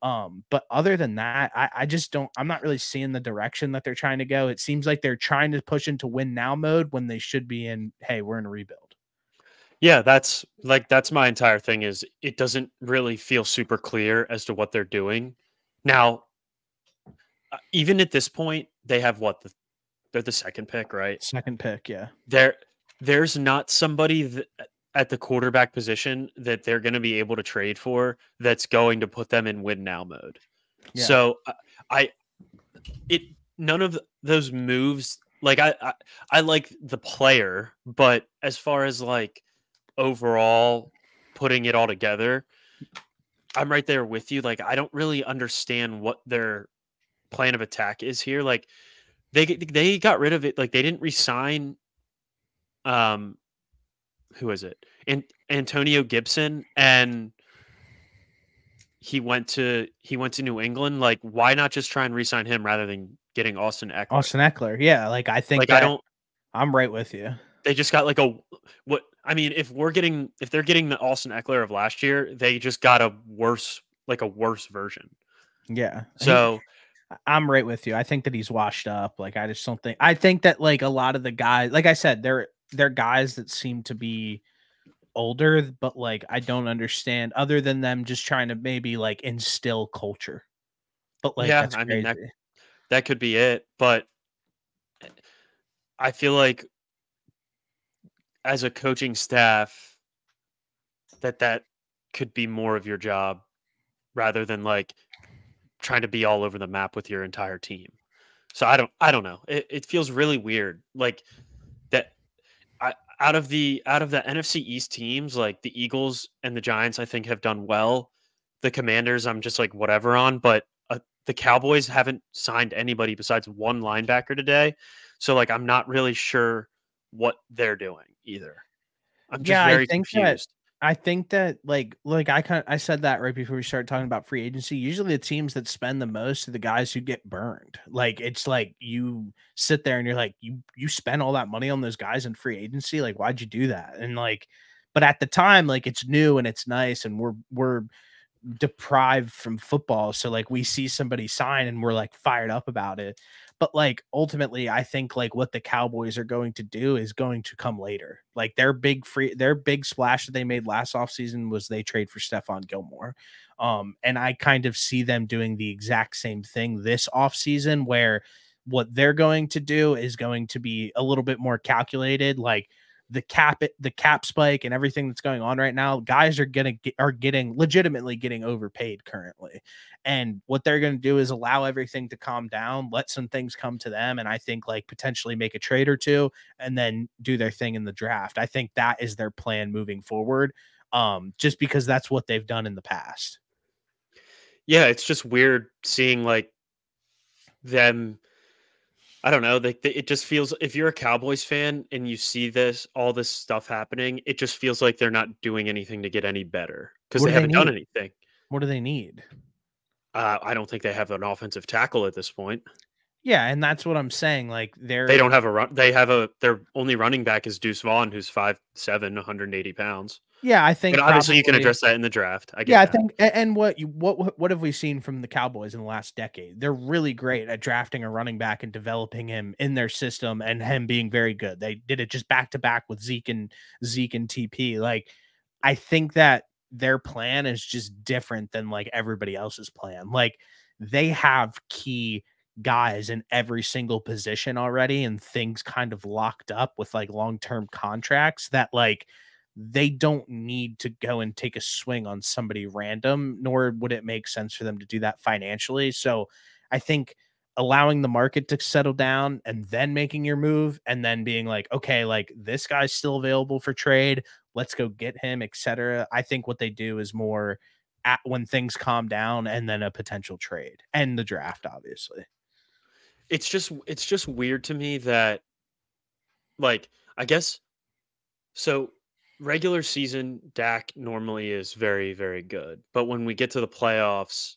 S1: But other than that, I just don't, I'm not really seeing the direction that they're trying to go. It seems like they're trying to push into win now mode when they should be in, hey, we're in a rebuild.
S2: Yeah, that's my entire thing is it doesn't really feel super clear as to what they're doing. Now, even at this point, they have they're the second pick, right?
S1: Second pick, yeah.
S2: There's not somebody at the quarterback position that they're going to be able to trade for that's going to put them in win now mode. Yeah. So none of those moves, like I like the player, but as far as like overall putting it all together, I'm right there with you. Like I don't really understand what their plan of attack is here. Like they got rid of it. Like they didn't resign who is it? Antonio Gibson, and he went to New England. Like why not just try and re-sign him rather than getting Austin Eckler?
S1: Yeah, like I think like I'm right with you.
S2: They just got like if they're getting the Austin Eckler of last year, they just got a worse version.
S1: Yeah.
S2: So
S1: I'm right with you. I think that he's washed up. Like I just don't think, I think that like a lot of the guys, like I said, they're guys that seem to be older, but like I don't understand other than them just trying to maybe like instill culture. But like
S2: yeah, I mean that could be it. But I feel like as a coaching staff, that could be more of your job rather than like trying to be all over the map with your entire team. So I don't know. It feels really weird. Like that out of the NFC East teams, like the Eagles and the Giants, I think have done well. The Commanders, I'm just like whatever on, but the Cowboys haven't signed anybody besides one linebacker today. So like I'm not really sure what they're doing either. I'm just very confused.
S1: I think that like I said that right before we started talking about free agency. Usually the teams that spend the most are the guys who get burned. Like it's like you sit there and you're like, you spend all that money on those guys in free agency. Like, why'd you do that? And like, but at the time, like it's new and it's nice and we're deprived from football. So like we see somebody sign and we're like fired up about it. But like ultimately, I think like what the Cowboys are going to do is going to come later. Like their big splash that they made last offseason was they trade for Stephon Gilmore. And I kind of see them doing the exact same thing this offseason, where what they're going to do is going to be a little bit more calculated. Like the cap spike and everything that's going on right now, guys are getting legitimately getting overpaid currently. And what they're going to do is allow everything to calm down, let some things come to them, and I think like potentially make a trade or two and then do their thing in the draft. I think that is their plan moving forward. Just because that's what they've done in the past.
S2: Yeah, it's just weird seeing like them. I don't know. It just feels, if you're a Cowboys fan and you see all this stuff happening, it just feels like they're not doing anything to get any better because they haven't done anything.
S1: What do they need?
S2: I don't think they have an offensive tackle at this point.
S1: Yeah, and that's what I'm saying. Like
S2: they don't have a run. Their only running back is Deuce Vaughn, who's 5'7", 180 pounds.
S1: Yeah, I think.
S2: But obviously, you can address that in the draft.
S1: I think. And what have we seen from the Cowboys in the last decade? They're really great at drafting a running back and developing him in their system, and him being very good. They did it just back to back with Zeke and TP. Like, I think that their plan is just different than like everybody else's plan. Like, they have key guys in every single position already, and things kind of locked up with like long-term contracts that like they don't need to go and take a swing on somebody random, nor would it make sense for them to do that financially. So I think allowing the market to settle down and then making your move and then being like, okay, like this guy's still available for trade, let's go get him, etc. I think what they do is more at when things calm down and then a potential trade and the draft, obviously.
S2: It's just weird to me that, like, I guess so. Regular season, Dak normally is very, very good. But when we get to the playoffs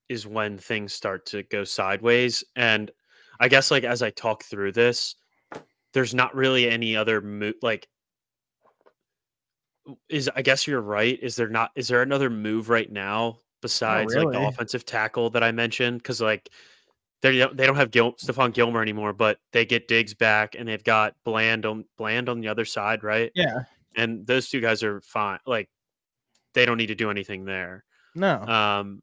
S2: is when things start to go sideways. And I guess, like, as I talk through this, there's not really any other move. Like, I guess you're right. Is there another move right now besides like the offensive tackle that I mentioned? Because like they don't have Stephon Gilmore anymore, but they get Diggs back and they've got Bland on the other side, right?
S1: Yeah.
S2: And those two guys are fine. Like, they don't need to do anything there.
S1: No.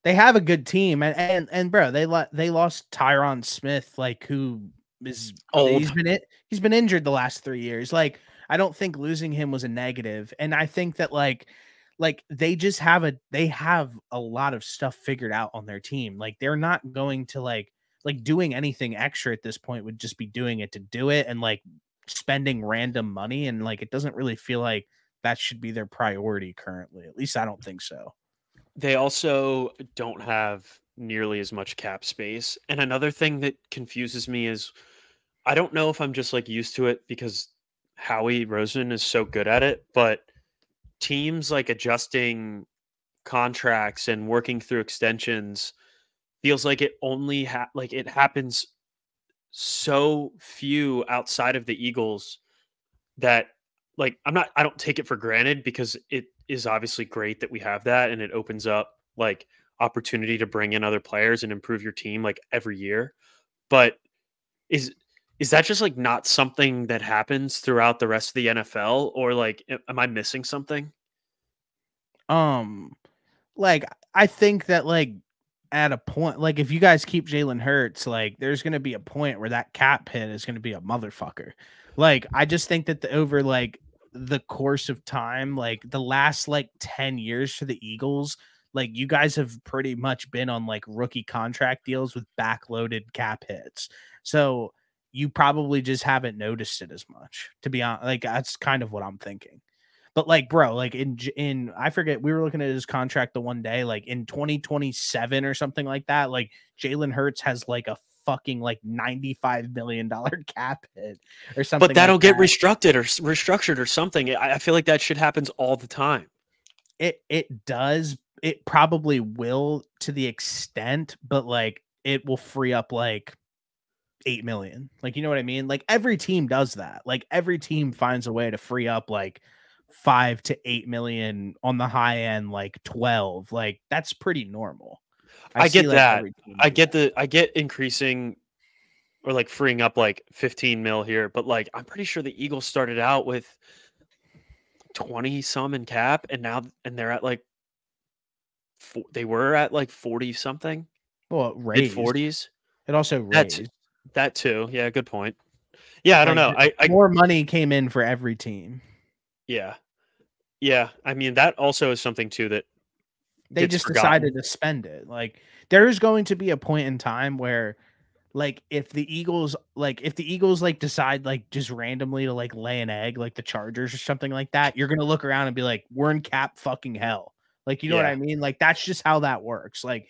S1: They have a good team, and bro, they lost Tyron Smith, like, who is old. He's been injured the last 3 years. Like, I don't think losing him was a negative, and I think that like they just have a lot of stuff figured out on their team. Like, they're not going to like doing anything extra at this point would just be doing it to do it and like spending random money, and like it doesn't really feel like that should be their priority currently. At least I don't think so.
S2: They also don't have nearly as much cap space. And another thing that confuses me is I don't know if I'm just like used to it because Howie Roseman is so good at it, but teams like adjusting contracts and working through extensions feels like it only like it happens so few outside of the Eagles that, like, I don't take it for granted because it is obviously great that we have that and it opens up like opportunity to bring in other players and improve your team like every year. But is that just like not something that happens throughout the rest of the NFL, or like am I missing something?
S1: Like, I think that like at a point, like if you guys keep Jalen Hurts, like there's going to be a point where that cap hit is going to be a motherfucker. Like, I just think that over like the course of time, like the last like 10 years for the Eagles, like you guys have pretty much been on like rookie contract deals with backloaded cap hits. So you probably just haven't noticed it as much, to be honest. Like, that's kind of what I'm thinking. But like, bro, like in I forget, we were looking at his contract the one day, like in 2027 or something like that. Like Jalen Hurts has like a fucking like $95 million cap hit or something.
S2: But that'll get restructured or something. I feel like that shit happens all the time.
S1: It does. It probably will to the extent, but like it will free up like 8 million. Like, you know what I mean? Like every team does that. Like every team finds a way to free up like 5 to 8 million on the high end, like 12. Like that's pretty normal.
S2: I get that. I get increasing or like freeing up like 15 mil here, but like I'm pretty sure the Eagles started out with 20 some in cap, and they're at like they were at like 40 something,
S1: Well, it
S2: mid
S1: raised.
S2: 40s.
S1: It also
S2: That
S1: raised.
S2: that too. Yeah, good point. Yeah, I don't
S1: Like
S2: know. I
S1: more money came in for every team.
S2: yeah. Yeah, I mean that also is something too that
S1: They
S2: gets
S1: just decided
S2: forgotten.
S1: to spend it. Like there's going to be a point in time where like if the Eagles like decide like just randomly to like lay an egg like the Chargers or something like that, you're gonna look around and be like, we're in cap fucking hell. Like you know what
S2: Yeah.
S1: I mean? Like that's just how that works. Like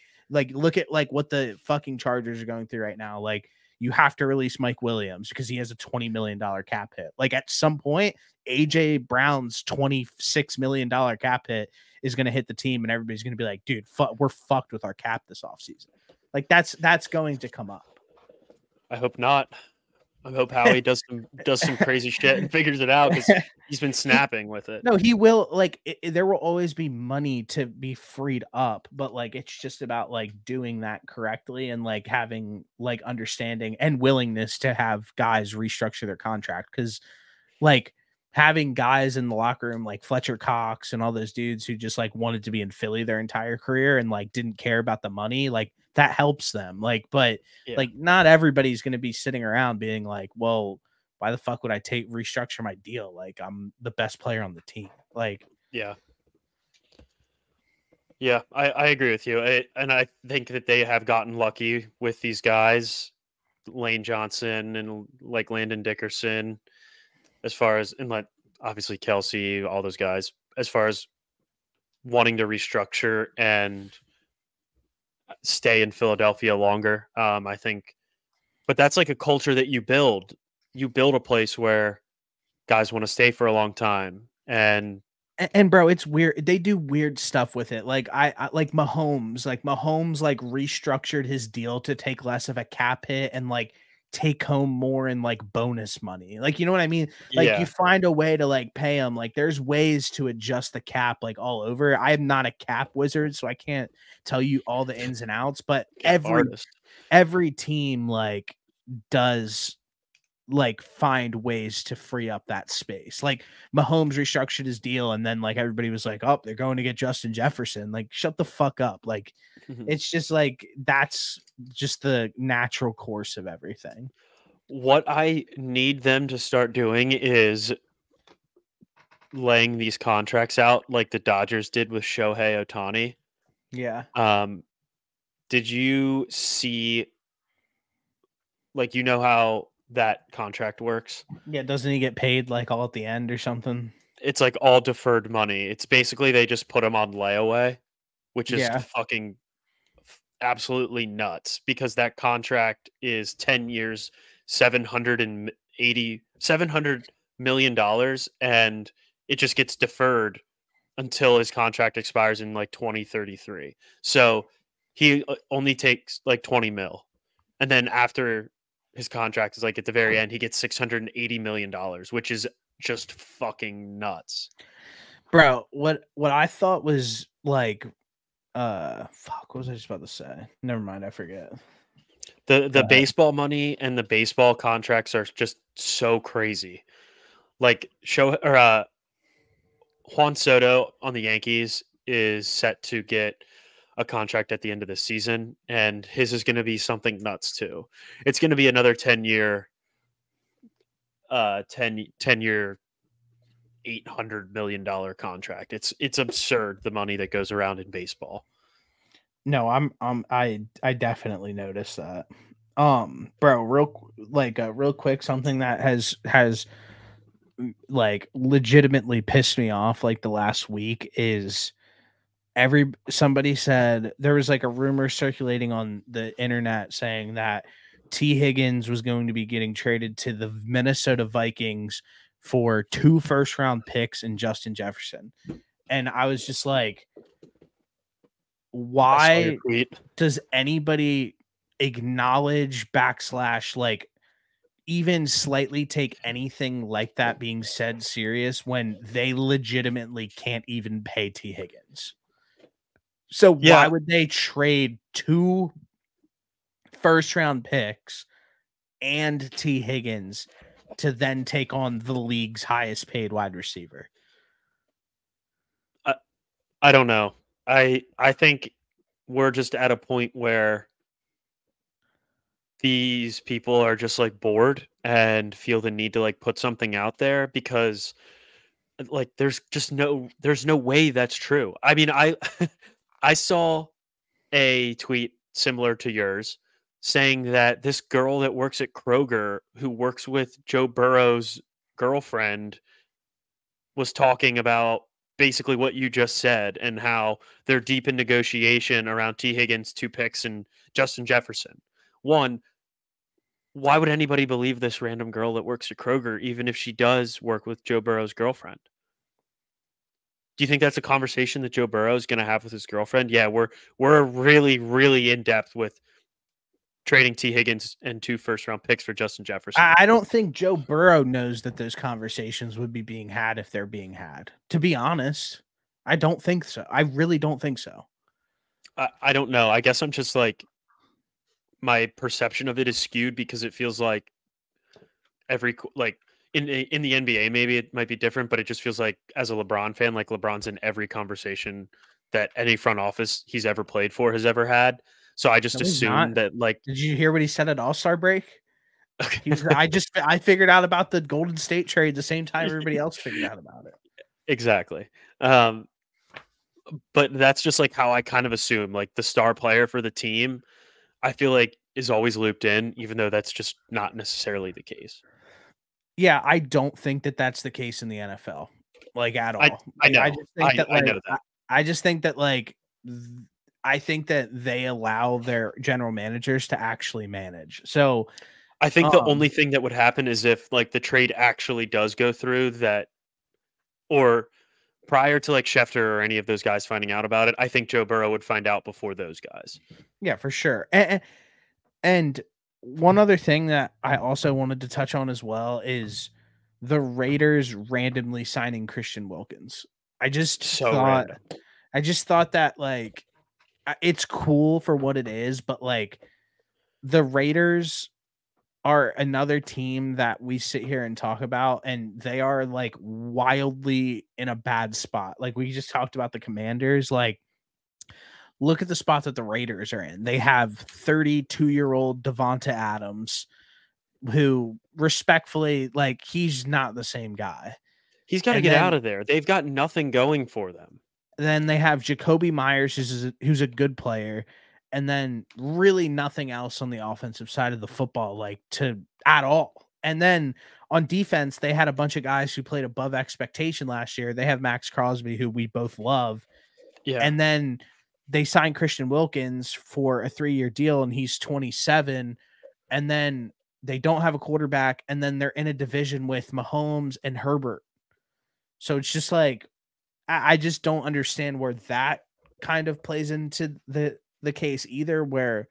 S1: look at like what the fucking Chargers are going through right now. Like you have to release Mike Williams because he has a $20 million cap hit. Like at some point, AJ Brown's $26 million cap hit is going to hit the team, and everybody's going to be like, dude, we're fucked with our cap this offseason. Like that's going to come up.
S2: I hope not. I hope Howie does some crazy shit and figures it out because he's been snapping with it.
S1: No, he will. Like there will always be money to be freed up, but like it's just about like doing that correctly and like having like understanding and willingness to have guys restructure their contract. Because like having guys in the locker room like Fletcher Cox and all those dudes who just like wanted to be in Philly their entire career and like didn't care about the money, like that helps them. Like, but
S2: Yeah.
S1: like not everybody's going to be sitting around being like, well, why the fuck would I restructure my deal? Like I'm the best player on the team. Like,
S2: Yeah. Yeah, I agree with you. And I think that they have gotten lucky with these guys, Lane Johnson and like Landon Dickerson, as far as, and like obviously Kelsey, all those guys, as far as wanting to restructure and stay in Philadelphia longer. I think, but that's like a culture that you build. You build a place where guys want to stay for a long time.
S1: and bro, it's weird. They do weird stuff with it. Like I like Mahomes like restructured his deal to take less of a cap hit and like take home more in like bonus money. Like you know what I mean? Like you
S2: Yeah,
S1: find a way to like pay him. Like there's ways to adjust the cap like all over. I'm not a cap wizard, so I can't tell you all the ins and outs, but
S2: cap artist.
S1: every team like does like find ways to free up that space. Like Mahomes restructured his deal and then like everybody was like, "Oh, they're going to get Justin Jefferson." Like shut the fuck up. Like it's just like that's just the natural course of everything.
S2: What I need them to start doing is laying these contracts out like the Dodgers did with Shohei Ohtani.
S1: Yeah.
S2: Um, did you see, like, you know how that contract works?
S1: Yeah, doesn't he get paid like all at the end or something?
S2: It's like all deferred money. It's basically they just put him on layaway, which is
S1: Yeah.
S2: fucking absolutely nuts because that contract is 10 years, 700 million dollars, and it just gets deferred until his contract expires in like 2033. So he only takes like 20 mil. And then after his contract is like at the very end, he gets $680 million, which is just fucking nuts.
S1: Bro, what I thought was like fuck, what was I just about to say? Never mind, I forget.
S2: The
S1: Go ahead.
S2: baseball money and the baseball contracts are just so crazy. Like Juan Soto on the Yankees is set to get a contract at the end of the season, and his is going to be something nuts too. It's going to be another 10-year, 10-year, $800 million contract. It's absurd the money that goes around in baseball.
S1: No, I definitely noticed that. Bro, real quick, something that has like legitimately pissed me off like the last week is somebody said there was like a rumor circulating on the internet saying that T. Higgins was going to be getting traded to the Minnesota Vikings for 2 first round picks and Justin Jefferson. And I was just like,
S2: I saw your
S1: why
S2: tweet.
S1: does anybody acknowledge backslash like even slightly take anything like that being said serious when they legitimately can't even pay T. Higgins? So why
S2: Yeah,
S1: would they trade 2 first round picks and T. Higgins to then take on the league's highest paid wide receiver?
S2: I don't know. I think we're just at a point where these people are just like bored and feel the need to like put something out there because like there's no way that's true. I mean, I I saw a tweet similar to yours saying that this girl that works at Kroger who works with Joe Burrow's girlfriend was talking about basically what you just said and how they're deep in negotiation around T. Higgins, 2 picks, and Justin Jefferson. One, why would anybody believe this random girl that works at Kroger, even if she does work with Joe Burrow's girlfriend? Do you think that's a conversation that Joe Burrow is going to have with his girlfriend? Yeah, we're really, really in depth with trading T. Higgins and 2 first-round picks for Justin Jefferson.
S1: I don't think Joe Burrow knows that those conversations would be being had if they're being had. To be honest, I don't think so. I really don't think so.
S2: I don't know. I guess I'm just like my perception of it is skewed because it feels like like in the NBA maybe it might be different, but it just feels like as a LeBron fan, like LeBron's in every conversation that any front office he's ever played for has ever had. So I just
S1: No, he's
S2: assume
S1: not.
S2: that like
S1: Did you hear what he said at All-Star break? I figured out about the Golden State trade the same time everybody else figured out about it.
S2: Exactly. But that's just like how I kind of assume like the star player for the team, I feel like is always looped in, even though that's just not necessarily the case.
S1: Yeah, I don't think that that's the case in the NFL, like at all.
S2: I know.
S1: I just think that
S2: I know that.
S1: I just think that I think that they allow their general managers to actually manage. So
S2: I think the only thing that would happen is if like the trade actually does go through that, or prior to like Schefter or any of those guys finding out about it, I think Joe Burrow would find out before those guys.
S1: yeah, for sure. And one other thing that I also wanted to touch on as well is the Raiders randomly signing Christian Wilkins.
S2: So random.
S1: I just thought that like it's cool for what it is, but like the Raiders are another team that we sit here and talk about, and they are like wildly in a bad spot. Like we just talked about the Commanders, like look at the spot that the Raiders are in. They have 32-year-old Devonta Adams, who respectfully, like he's not the same guy.
S2: He's got to get out of there. They've got nothing going for them.
S1: Then they have Jacoby Myers, who's a good player, and then really nothing else on the offensive side of the football, like at all. And then on defense, they had a bunch of guys who played above expectation last year. They have Max Crosby, who we both love.
S2: Yeah.
S1: And then they signed Christian Wilkins for a 3-year deal, and he's 27. And then they don't have a quarterback, and then they're in a division with Mahomes and Herbert. So it's just like, I just don't understand where that kind of plays into the case either. Where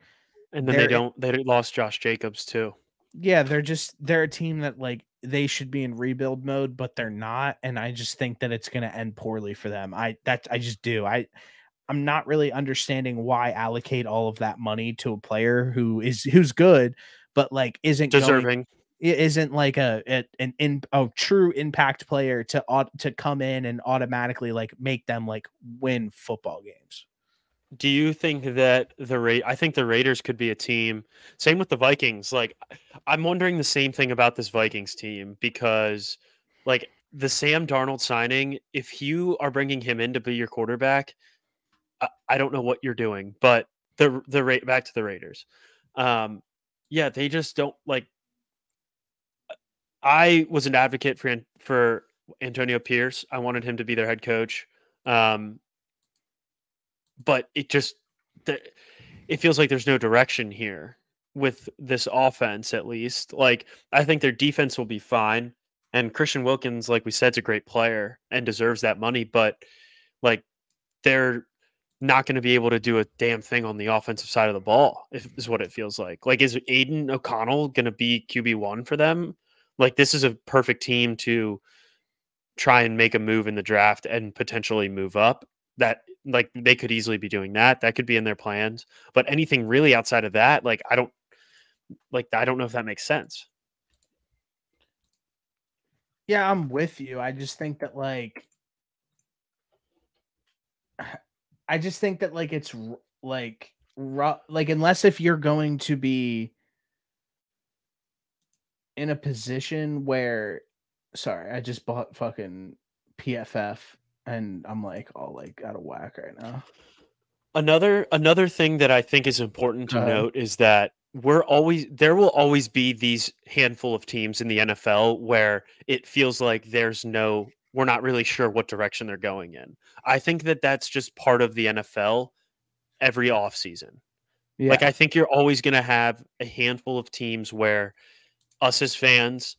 S2: and then they lost Josh Jacobs too.
S1: Yeah, they're a team that like they should be in rebuild mode, but they're not, and I just think that it's going to end poorly for them. I just do. I'm not really understanding why allocate all of that money to a player who's good, but like isn't
S2: deserving.
S1: Isn't like a true impact player to come in and automatically like make them like win football games.
S2: Do you think that I think the Raiders could be a team. Same with the Vikings. Like I'm wondering the same thing about this Vikings team because like the Sam Darnold signing, if you are bringing him in to be your quarterback, I don't know what you're doing, but back to the Raiders. Yeah, they just don't like. I was an advocate for Antonio Pierce. I wanted him to be their head coach. But it feels like there's no direction here with this offense, at least. Like, I think their defense will be fine. And Christian Wilkins, like we said, is a great player and deserves that money. But, like, they're not going to be able to do a damn thing on the offensive side of the ball, is what it feels like. Like, is Aiden O'Connell going to be QB1 for them? Like, this is a perfect team to try and make a move in the draft and potentially move up. That, like, they could easily be doing that. That could be in their plans. But anything really outside of that, like, Like, I don't know if that makes sense.
S1: Yeah, I'm with you. I just think that it's like unless if you're going to be in a position where, sorry, I just bought fucking PFF and I'm like all like out of whack right now.
S2: Another thing that I think is important
S1: Go
S2: to
S1: ahead.
S2: note is that there will always be these handful of teams in the NFL where it feels like we're not really sure what direction they're going in. I think that that's just part of the NFL every offseason. Like,
S1: Yeah.
S2: I think you're always going to have a handful of teams where us as fans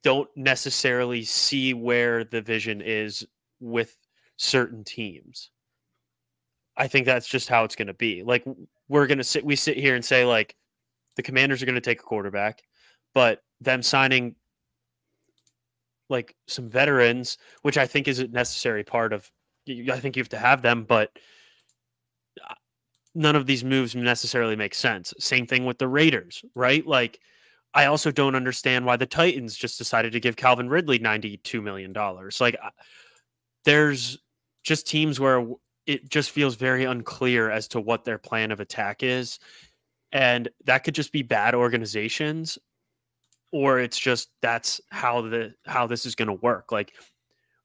S2: don't necessarily see where the vision is with certain teams. I think that's just how it's going to be. Like, we sit here and say, like, the Commanders are going to take a quarterback, but them signing like some veterans, which I think is a necessary part of, I think you have to have them, but none of these moves necessarily make sense. Same thing with the Raiders, right? Like, I also don't understand why the Titans just decided to give Calvin Ridley $92 million. Like, there's just teams where it just feels very unclear as to what their plan of attack is. And that could just be bad organizations, or it's just that's how this is going to work. Like,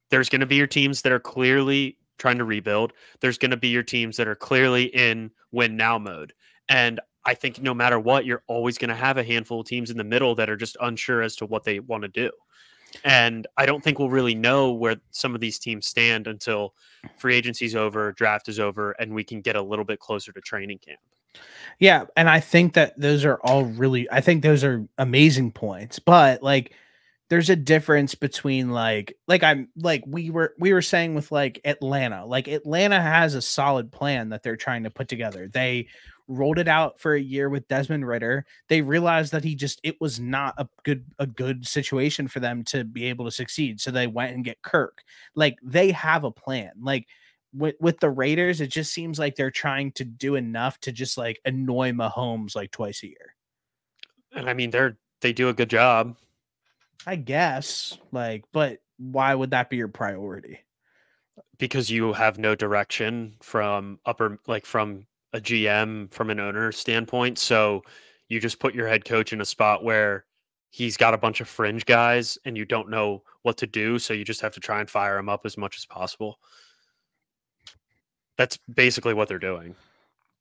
S2: there's going to be your teams that are clearly trying to rebuild. There's going to be your teams that are clearly in win now mode. And I think no matter what, you're always going to have a handful of teams in the middle that are just unsure as to what they want to do. And I don't think we'll really know where some of these teams stand until free agency's over, draft is over, and we can get a little bit closer to training camp.
S1: Yeah, and I think that those are amazing points, but like there's a difference between we were saying with like Atlanta. Like Atlanta has a solid plan that they're trying to put together. They rolled it out for a year with Desmond Ritter. They realized that it was not a good situation for them to be able to succeed. So they went and get Kirk. Like they have a plan. Like with the Raiders, it just seems like they're trying to do enough to just like annoy Mahomes like twice a year.
S2: And I mean, they do a good job.
S1: I guess, like, but why would that be your priority?
S2: Because you have no direction from from a GM, from an owner standpoint. So you just put your head coach in a spot where he's got a bunch of fringe guys and you don't know what to do. So you just have to try and fire him up as much as possible. That's basically what they're doing.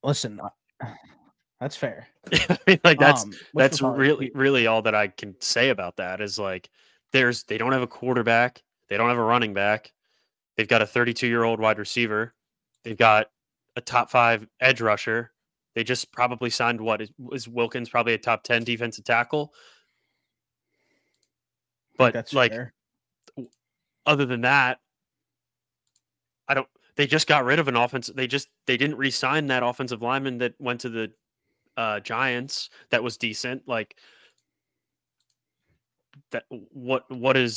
S1: Listen, that's fair.
S2: I mean, like that's
S1: whatchamacallit?
S2: really all that I can say about that is like they don't have a quarterback, they don't have a running back, they've got a 32-year-old wide receiver, they've got a top 5 edge rusher. They just probably signed is Wilkins probably a top 10 defensive tackle. But
S1: That's
S2: like
S1: fair.
S2: other than that, they just got rid of an offense. They didn't re-sign that offensive lineman that went to the Giants that was decent. Like that what are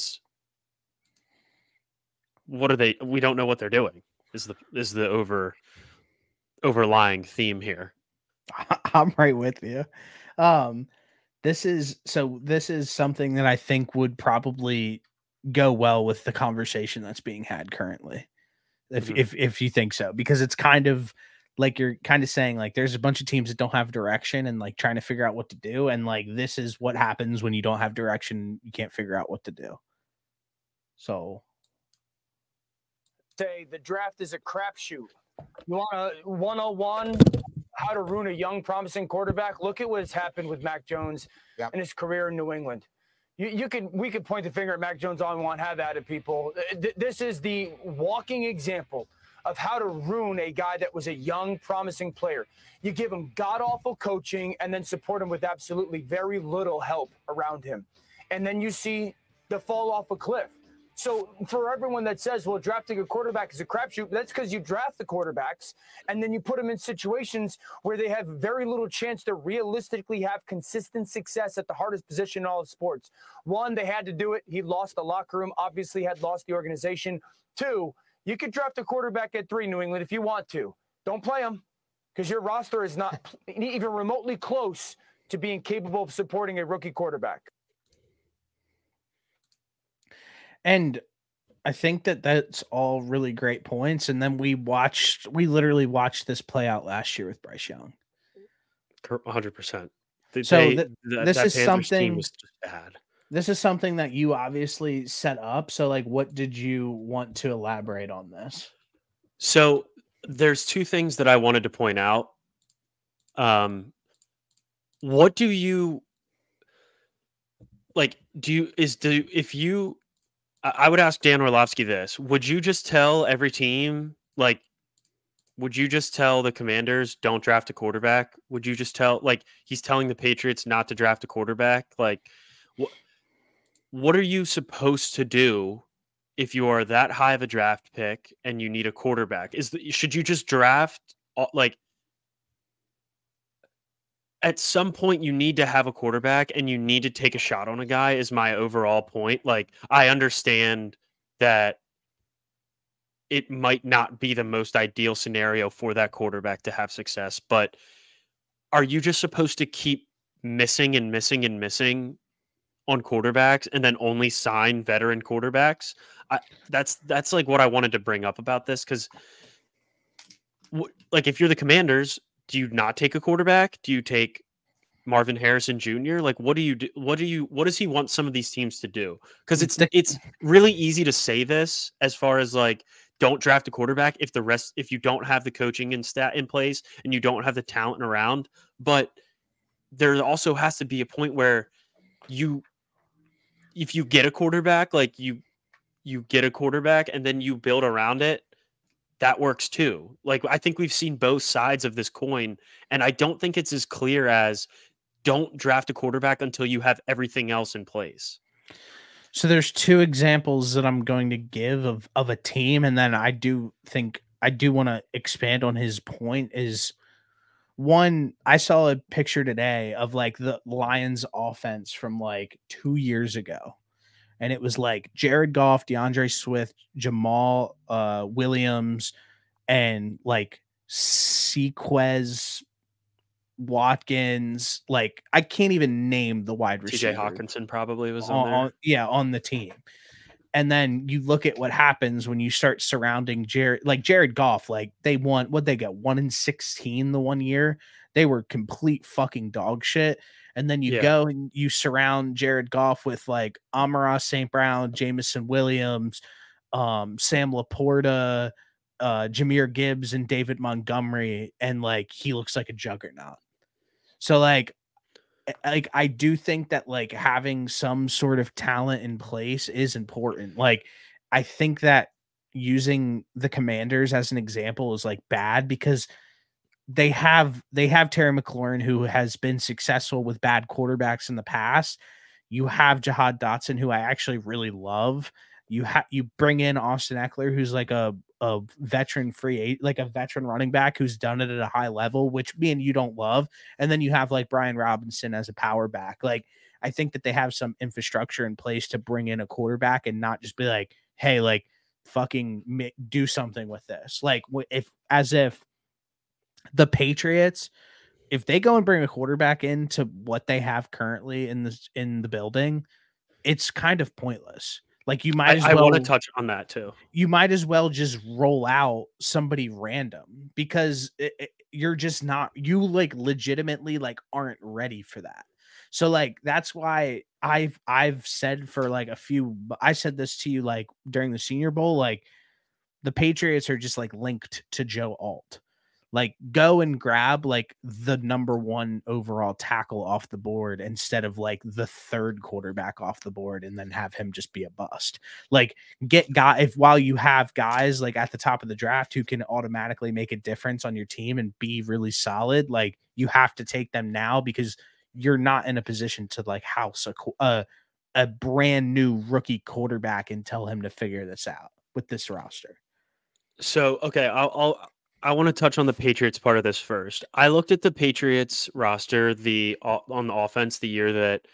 S2: they? We don't know what they're doing is the overlying theme here.
S1: I'm right with you. This is something that I think would probably go well with the conversation that's being had currently. If you think so, because it's kind of like you're kind of saying like there's a bunch of teams that don't have direction and like trying to figure out what to do, and like this is what happens when you don't have direction, you can't figure out what to do. So
S3: say the draft is a crapshoot. You want a 101 how to ruin a young promising quarterback? Look at what has happened with Mac Jones in his career in New England. We could point the finger at Mac Jones all we want, have at it, people. This is the walking example of how to ruin a guy that was a young, promising player. You give him god-awful coaching and then support him with absolutely very little help around him. And then you see the fall off a cliff. So for everyone that says, well, drafting a quarterback is a crapshoot, that's because you draft the quarterbacks and then you put them in situations where they have very little chance to realistically have consistent success at the hardest position in all of sports. One, they had to do it. He lost the locker room, obviously had lost the organization. Two, you could draft a quarterback at 3, New England, if you want to. Don't play him because your roster is not even remotely close to being capable of supporting a rookie quarterback.
S1: And I think that that's all really great points. And then we literally watched this play out last year with Bryce Young.
S2: 100%.
S1: So
S2: that
S1: this is
S2: Panthers team
S1: something.
S2: was just bad.
S1: This is something that you obviously set up. So, like, what did you want to elaborate on this?
S2: So there's two things that I wanted to point out. What do you like? I would ask Dan Orlovsky this: would you just tell every team, like, would you just tell the Commanders don't draft a quarterback? Would you just tell, like, he's telling the Patriots not to draft a quarterback? Like, what are you supposed to do if you are that high of a draft pick and you need a quarterback? Should you just draft, like, at some point you need to have a quarterback and you need to take a shot on a guy, is my overall point. Like, I understand that it might not be the most ideal scenario for that quarterback to have success, but are you just supposed to keep missing and missing and missing on quarterbacks and then only sign veteran quarterbacks? That's like what I wanted to bring up about this, because like, if you're the Commanders, do you not take a quarterback? Do you take Marvin Harrison Jr.? Like, what do you do? What does he want some of these teams to do? Because it's really easy to say this as far as, like, don't draft a quarterback if you don't have the coaching and stat in place and you don't have the talent around. But there also has to be a point where if you get a quarterback, like, you get a quarterback and then you build around it, that works too. Like, I think we've seen both sides of this coin, and I don't think it's as clear as don't draft a quarterback until you have everything else in place.
S1: So there's two examples that I'm going to give of a team, and then I do want to expand on his point. Is one, I saw a picture today of, like, the Lions offense from, like, 2 years ago. And it was like Jared Goff, DeAndre Swift, Jamal Williams, and, like, Sequez Watkins. Like, I can't even name the wide receiver.
S2: TJ Hawkinson probably was on there.
S1: On the team. And then you look at what happens when you start surrounding Jared Goff. Like, they won, what they got, 1-16 the 1 year. They were complete fucking dog shit. And then you go and you surround Jared Goff with, like, Amon-Ra St. Brown, Jamison Williams, Sam Laporta, Jahmyr Gibbs, and David Montgomery, and, like, he looks like a juggernaut. So, like, I do think that, like, having some sort of talent in place is important. Like, I think that using the Commanders as an example is, like, bad, because they have Terry McLaurin, who has been successful with bad quarterbacks in the past. You have Jahad Dotson, who I actually really love. You bring in Austin Eckler, who's like a veteran a veteran running back who's done it at a high level, which me and you don't love. And then you have, like, Brian Robinson as a power back. Like, I think that they have some infrastructure in place to bring in a quarterback and not just be like, hey, like, fucking do something with this. Like, if the Patriots, if they go and bring a quarterback into what they have currently in the building, it's kind of pointless. Like, you might as well.
S2: I want to touch on that too.
S1: You might as well just roll out somebody random, because you're just not, you, like, legitimately, like, aren't ready for that. So, like, that's why I've said for, like, I said this to you, like, during the Senior Bowl, like, the Patriots are just, like, linked to Joe Alt. Like, go and grab, like, the number 1 overall tackle off the board instead of, like, the 3rd quarterback off the board, and then have him just be a bust. Like, while you have guys, like, at the top of the draft who can automatically make a difference on your team and be really solid, like, you have to take them now, because you're not in a position to, like, house a brand new rookie quarterback and tell him to figure this out with this roster.
S2: So, okay, I want to touch on the Patriots part of this first. I looked at the Patriots roster on the offense the year that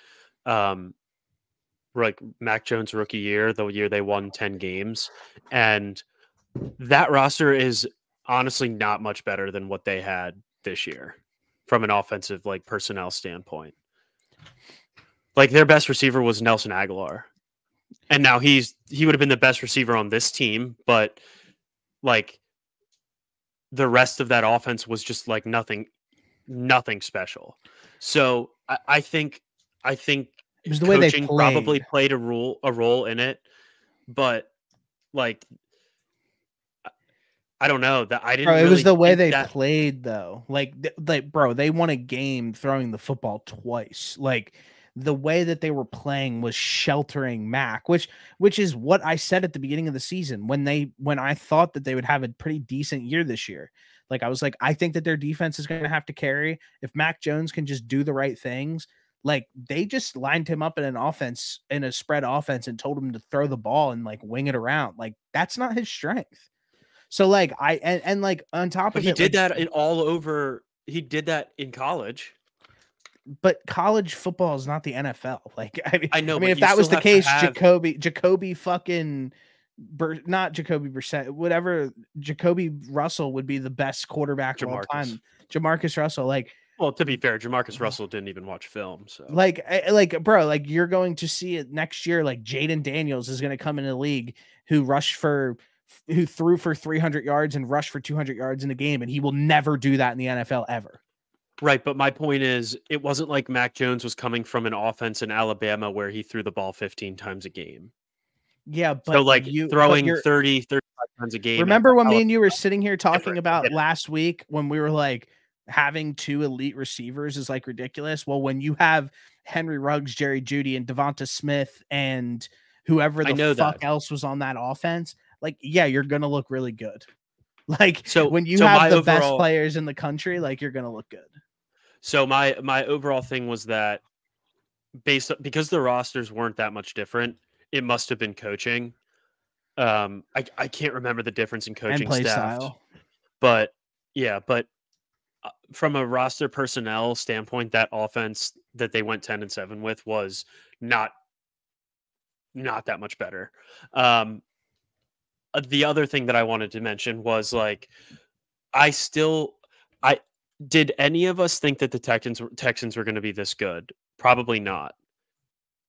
S2: like Mac Jones' rookie year, the year they won 10 games, and that roster is honestly not much better than what they had this year from an offensive like personnel standpoint. Like their best receiver was Nelson Aguilar. And now he would have been the best receiver on this team, but like the rest of that offense was just like nothing special. So I think
S1: it was the way they played.
S2: Probably played a role in it, but like I don't know that I didn't.
S1: Bro, it
S2: really
S1: was the way they
S2: that...
S1: played though. Like bro, they won a game throwing the football twice. Like the way that they were playing was sheltering Mac, which is what I said at the beginning of the season when I thought that they would have a pretty decent year this year. Like I was like, I think that their defense is going to have to carry. If Mac Jones can just do the right things, like they just lined him up in a spread offense and told him to throw the ball and like wing it around. Like that's not his strength. So like and like on top of it,
S2: he did that he did that in college.
S1: But college football is not the NFL. Like I
S2: know.
S1: I mean, if that was the case, Jacoby fucking not Jacoby Brissett, whatever, Jacoby Russell would be the best quarterback of all time. Jamarcus Russell, like.
S2: Well, to be fair, Jamarcus Russell didn't even watch film. So
S1: like, bro, like you're going to see it next year. Like Jaden Daniels is going to come in the league who threw for 300 yards and rushed for 200 yards in a game, and he will never do that in the NFL ever.
S2: Right, but my point is, it wasn't like Mac Jones was coming from an offense in Alabama where he threw the ball 15 times a game.
S1: Yeah, but
S2: so like throwing 30, 35 times a game.
S1: Remember when me and you were sitting here talking about last week when we were like having two elite receivers is like ridiculous? Well, when you have Henry Ruggs, Jerry Jeudy, and Devonta Smith and whoever the fuck else was on that offense, like, yeah, you're going to look really good. Like, so when you have the best players in the country, like, you're going to look good.
S2: So my overall thing was that because the rosters weren't that much different, it must have been coaching. I can't remember the difference in coaching
S1: and play
S2: staff,
S1: style.
S2: but from a roster personnel standpoint, that offense that they went 10-7 with was not that much better. The other thing that I wanted to mention was like, did any of us think that the Texans were going to be this good? Probably not.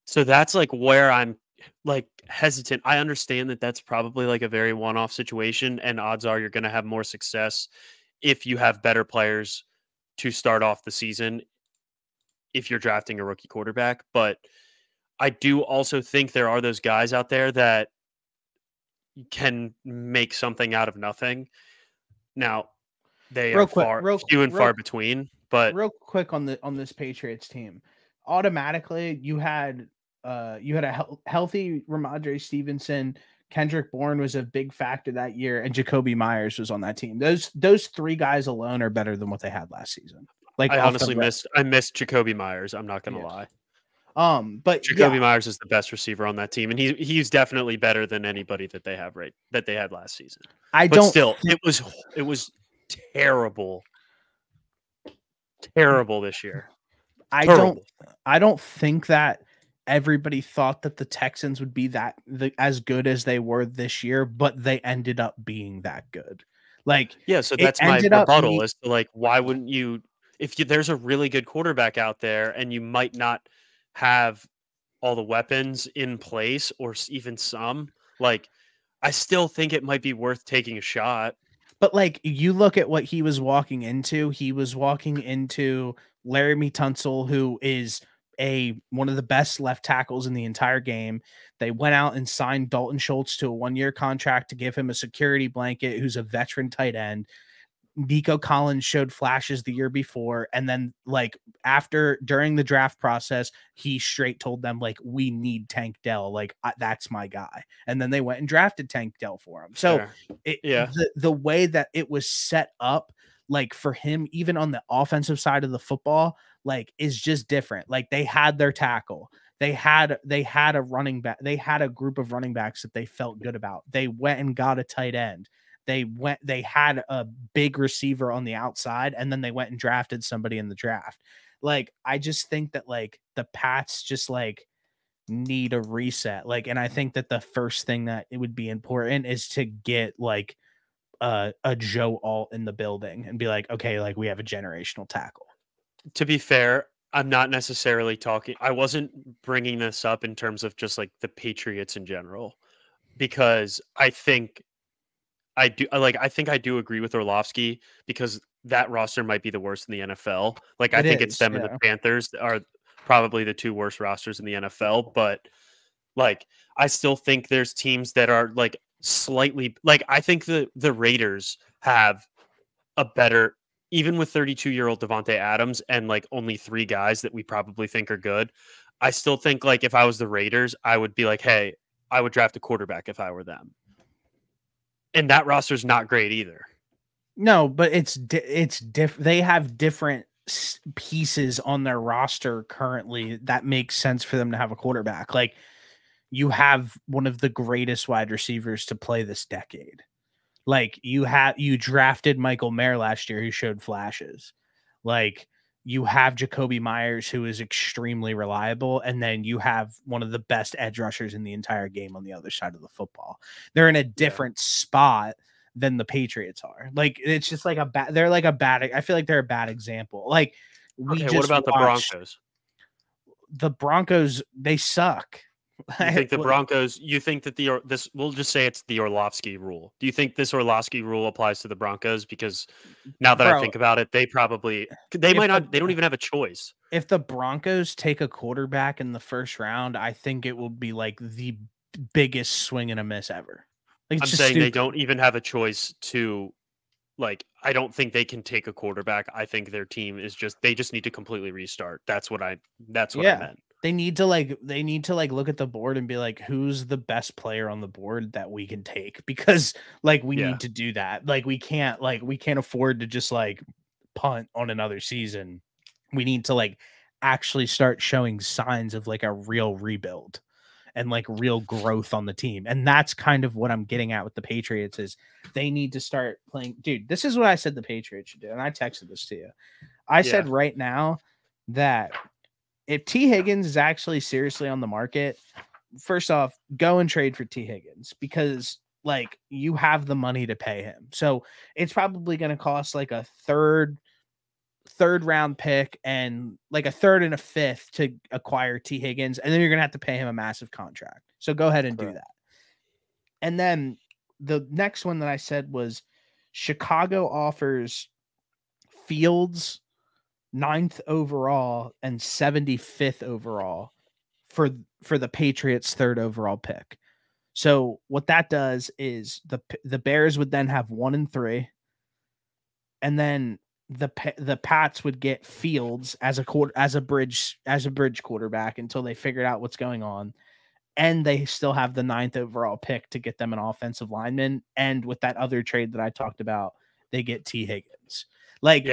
S2: So that's like where I'm like hesitant. I understand that that's probably like a very one-off situation, and odds are you're going to have more success if you have better players to start off the season if you're drafting a rookie quarterback. But I do also think there are those guys out there that can make something out of nothing. Now, they are few and far between. But
S1: real quick on this Patriots team, automatically you had a healthy Ramondre Stevenson. Kendrick Bourne was a big factor that year, and Jacoby Myers was on that team. Those three guys alone are better than what they had last season. Like
S2: I honestly missed Jacoby Myers. I'm not gonna lie.
S1: But
S2: Jacoby Myers is the best receiver on that team, and he's definitely better than anybody that they had last season. It was terrible this year.
S1: I don't think that everybody thought that the Texans would be as good as they were this year, but they ended up being that good. Like,
S2: yeah, so that's my rebuttal is to like, why wouldn't you, there's a really good quarterback out there and you might not have all the weapons in place or even some, like, I still think it might be worth taking a shot.
S1: But like, you look at what he was walking into. He was walking into Laramie Tunsil, who is one of the best left tackles in the entire game. They went out and signed Dalton Schultz to a 1-year contract to give him a security blanket, who's a veteran tight end. Nico Collins showed flashes the year before, and then like during the draft process, he straight told them like, we need Tank Dell, like that's my guy, and then they went and drafted Tank Dell for him. So the way that it was set up, like for him, even on the offensive side of the football, like is just different. Like they had their tackle, they had a running back, they had a group of running backs that they felt good about. They went and got a tight end. They had a big receiver on the outside, and then they went and drafted somebody in the draft. Like, I just think that like the Pats just like need a reset. Like, and I think that the first thing that it would be important is to get like a Joe Alt in the building and be like, okay, like we have a generational tackle.
S2: to be fair, I'm not necessarily talking. I wasn't bringing this up in terms of just like the Patriots in general, because I think I do like. I think I do agree with Orlovsky because that roster might be the worst in the NFL. Like I
S1: It
S2: think it's
S1: is,
S2: them and the
S1: yeah.
S2: Panthers are probably the two worst rosters in the NFL. But like I still think there's teams that are like slightly like I think the Raiders have a better, even with 32-year-old Devontae Adams and like only 3 guys that we probably think are good. I still think like if I was the Raiders, I would be like, hey, I would draft a quarterback if I were them. And that roster's not great either.
S1: No, but it's they have different pieces on their roster currently that makes sense for them to have a quarterback. Like you have one of the greatest wide receivers to play this decade. Like you drafted Michael Mayer last year who showed flashes. Like you have Jacoby Myers who is extremely reliable, and then you have one of the best edge rushers in the entire game on the other side of the football. They're in a different spot than the Patriots are. Like it's just like they're like a bad, I feel like they're a bad example. Like
S2: what about the Broncos?
S1: The Broncos, they suck.
S2: You think the Broncos, you think that this, we'll just say it's the Orlovsky rule. Do you think this Orlovsky rule applies to the Broncos? Because now that I think about it, they might not, they don't even have a choice.
S1: If the Broncos take a quarterback in the first round, I think it will be like the biggest swing and a miss ever. Like,
S2: I'm saying they don't even have a choice to, like, I don't think they can take a quarterback. I think their team is they just need to completely restart. That's what I meant.
S1: They need to look at the board and be like, who's the best player on the board that we can take? Because like we need to do that. Like we can't afford to just like punt on another season. We need to like actually start showing signs of like a real rebuild and like real growth on the team. And that's kind of what I'm getting at with the Patriots is they need to start playing. Dude, this is what I said the Patriots should do. And I texted this to you. I said right now that if T. Higgins is actually seriously on the market, first off, go and trade for T. Higgins because like you have the money to pay him. So it's probably going to cost like a third round pick and like a third and a fifth to acquire T. Higgins. And then you're going to have to pay him a massive contract. So go ahead and do that. And then the next one that I said was Chicago offers Fields 9th overall and 75th overall for the Patriots 3rd overall pick. So what that does is the Bears would then have 1 and 3, and then the Pats would get Fields as a bridge quarterback until they figured out what's going on, and they still have the 9th overall pick to get them an offensive lineman. And with that other trade that I talked about, they get T. Higgins. Like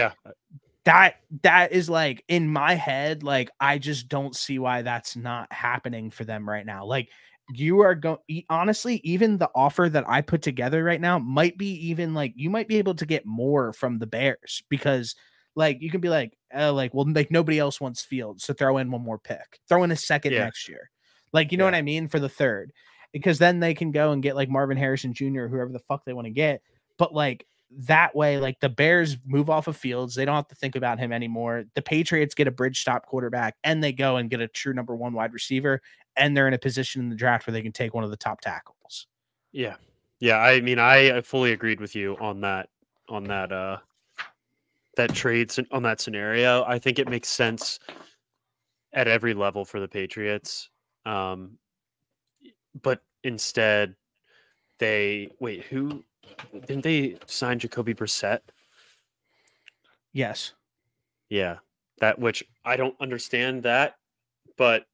S1: that is like in my head, like I just don't see why that's not happening for them right now. Like you are going, honestly, even the offer that I put together right now might be even like you might be able to get more from the Bears because like you can be like, well, like nobody else wants Fields, so throw in one more pick, throw in a second next year, like you know what I mean, for the 3rd, because then they can go and get like Marvin Harrison Jr. or whoever the fuck they want to get, but like. That way, like the Bears move off of Fields. They don't have to think about him anymore. The Patriots get a bridge stop quarterback and they go and get a true number 1 wide receiver. And they're in a position in the draft where they can take one of the top tackles.
S2: Yeah. Yeah. I mean, I fully agreed with you on that trade on that scenario. I think it makes sense at every level for the Patriots. But instead who didn't they sign Jacoby Brissett?
S1: Yes.
S2: Yeah. That, which I don't understand that, but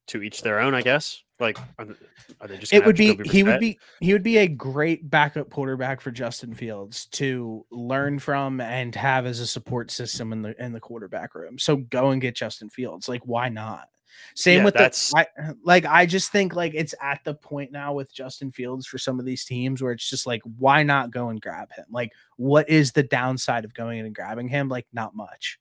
S2: to each their own, I guess. Like, are they just? He
S1: would be a great backup quarterback for Justin Fields to learn from and have as a support system in the quarterback room. So go and get Justin Fields. Like, why not? Same with I just think like it's at the point now with Justin Fields for some of these teams where it's just like, why not go and grab him? Like, what is the downside of going in and grabbing him? Like, not much.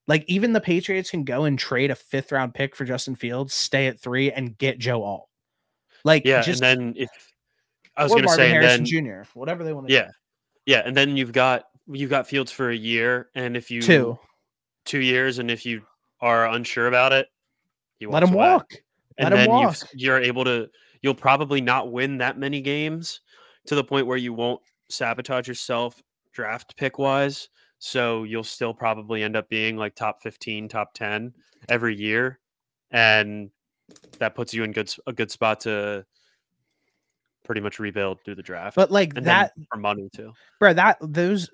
S1: Like, even the Patriots can go and trade a 5th round pick for Justin Fields, stay at 3 and get Joe Alt. Like,
S2: and then if I was going to say,
S1: Harrison Jr., whatever they want to do.
S2: Yeah. And then you've got you got Fields for a year, and if you
S1: 2
S2: years, and if you are unsure about it, he
S1: let
S2: walks
S1: him
S2: away.
S1: walk.
S2: And
S1: Let him
S2: then
S1: walk.
S2: you're able to. You'll probably not win that many games to the point where you won't sabotage yourself draft pick wise. So you'll still probably end up being like top 15, top 10 every year, and that puts you in a good spot to pretty much rebuild through the draft.
S1: But like
S2: and
S1: that
S2: then for money too.
S1: Bro, those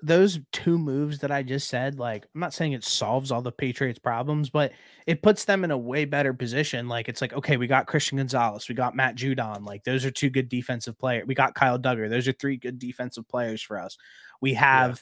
S1: 2 moves that I just said, like, I'm not saying it solves all the Patriots' problems, but it puts them in a way better position. Like, it's like, okay, we got Christian Gonzalez, we got Matt Judon, like those are 2 good defensive players. We got Kyle Duggar, those are 3 good defensive players for us. We have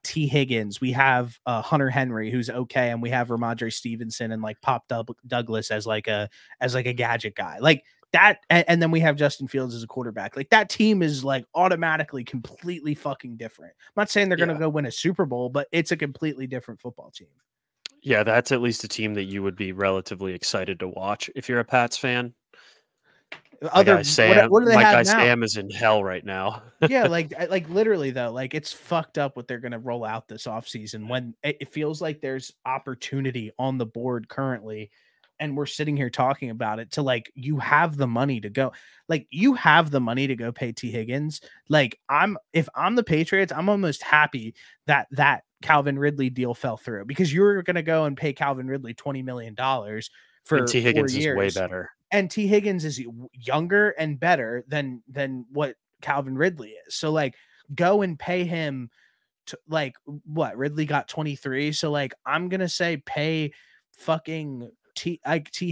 S1: T. Higgins, we have Hunter Henry, who's okay, and we have Ramondre Stevenson and like Pop Douglas as like a gadget guy. Like that, and then we have Justin Fields as a quarterback. Like that team is like automatically completely fucking different. I'm not saying they're gonna go win a Super Bowl, but it's a completely different football team.
S2: Yeah, that's at least a team that you would be relatively excited to watch if you're a Pats fan. What do they have now? Sam is in hell right now.
S1: Yeah, like literally though, like it's fucked up what they're gonna roll out this offseason when it feels like there's opportunity on the board currently. And we're sitting here talking about it to like, you have the money to go, like you have the money to go pay T. Higgins. Like if I'm the Patriots, I'm almost happy that Calvin Ridley deal fell through, because you're going to go and pay Calvin Ridley $20 million for
S2: and T. Higgins
S1: 4 years.
S2: Is way better.
S1: And T. Higgins is younger and better than what Calvin Ridley is. So like go and pay him to, like, what Ridley got 23. So like, I'm going to say pay fucking T.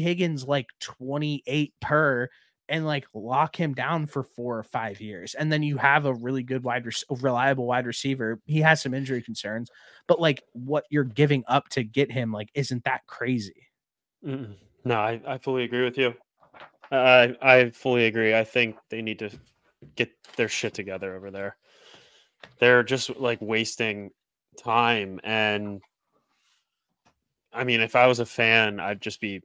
S1: Higgins like 28 per, and like lock him down for 4 or 5 years, and then you have a really good reliable wide receiver. He has some injury concerns, but like what you're giving up to get him, like, isn't that crazy?
S2: No, I fully agree with you. I fully agree. I think they need to get their shit together over there. They're just like wasting time, and I mean, if I was a fan, I'd be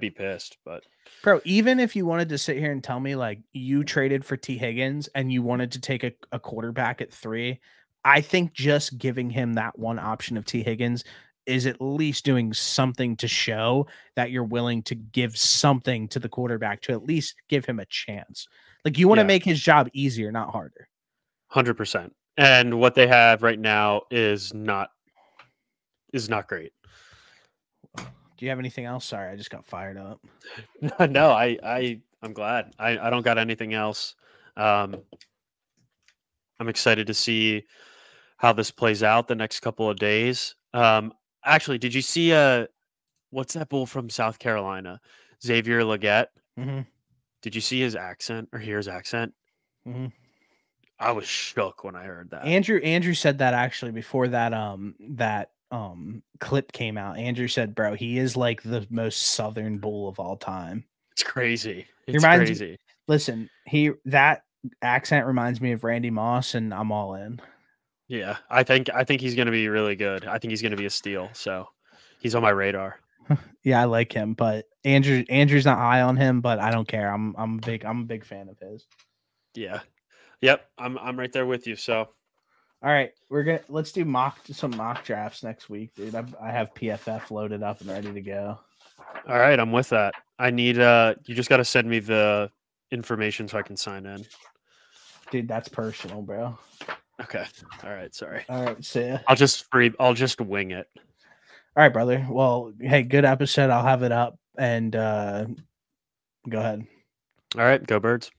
S2: pissed. But
S1: bro, even if you wanted to sit here and tell me like you traded for T. Higgins and you wanted to take a quarterback at 3, I think just giving him that one option of T. Higgins is at least doing something to show that you're willing to give something to the quarterback to at least give him a chance. Like you want to make his job easier, not harder.
S2: 100%. And what they have right now is not great.
S1: Do you have anything else? Sorry, I just got fired up.
S2: No, I'm glad. I don't got anything else. I'm excited to see how this plays out the next couple of days. Actually, did you see what's that bull from South Carolina? Xavier Legette.
S1: Mm-hmm.
S2: Did you see his accent or hear his accent?
S1: Mm-hmm.
S2: I was shook when I heard that.
S1: Andrew said that actually before that clip came out. Andrew said, bro, he is like the most Southern bull of all time.
S2: It's crazy. It's crazy.
S1: Listen, that accent reminds me of Randy Moss, and I'm all in.
S2: Yeah, I think he's going to be really good. I think he's going to be a steal. So he's on my radar.
S1: Yeah, I like him, but Andrew's not high on him, but I don't care. I'm a big fan of his.
S2: Yeah. Yep. I'm right there with you. So
S1: all right, let's do some mock drafts next week, dude. I have PFF loaded up and ready to go.
S2: All right, I'm with that. I need you just got to send me the information so I can sign in.
S1: Dude, that's personal, bro.
S2: Okay. All right, sorry.
S1: All right, see ya.
S2: I'll just wing it.
S1: All right, brother. Well, hey, good episode. I'll have it up and go ahead.
S2: All right, go Birds.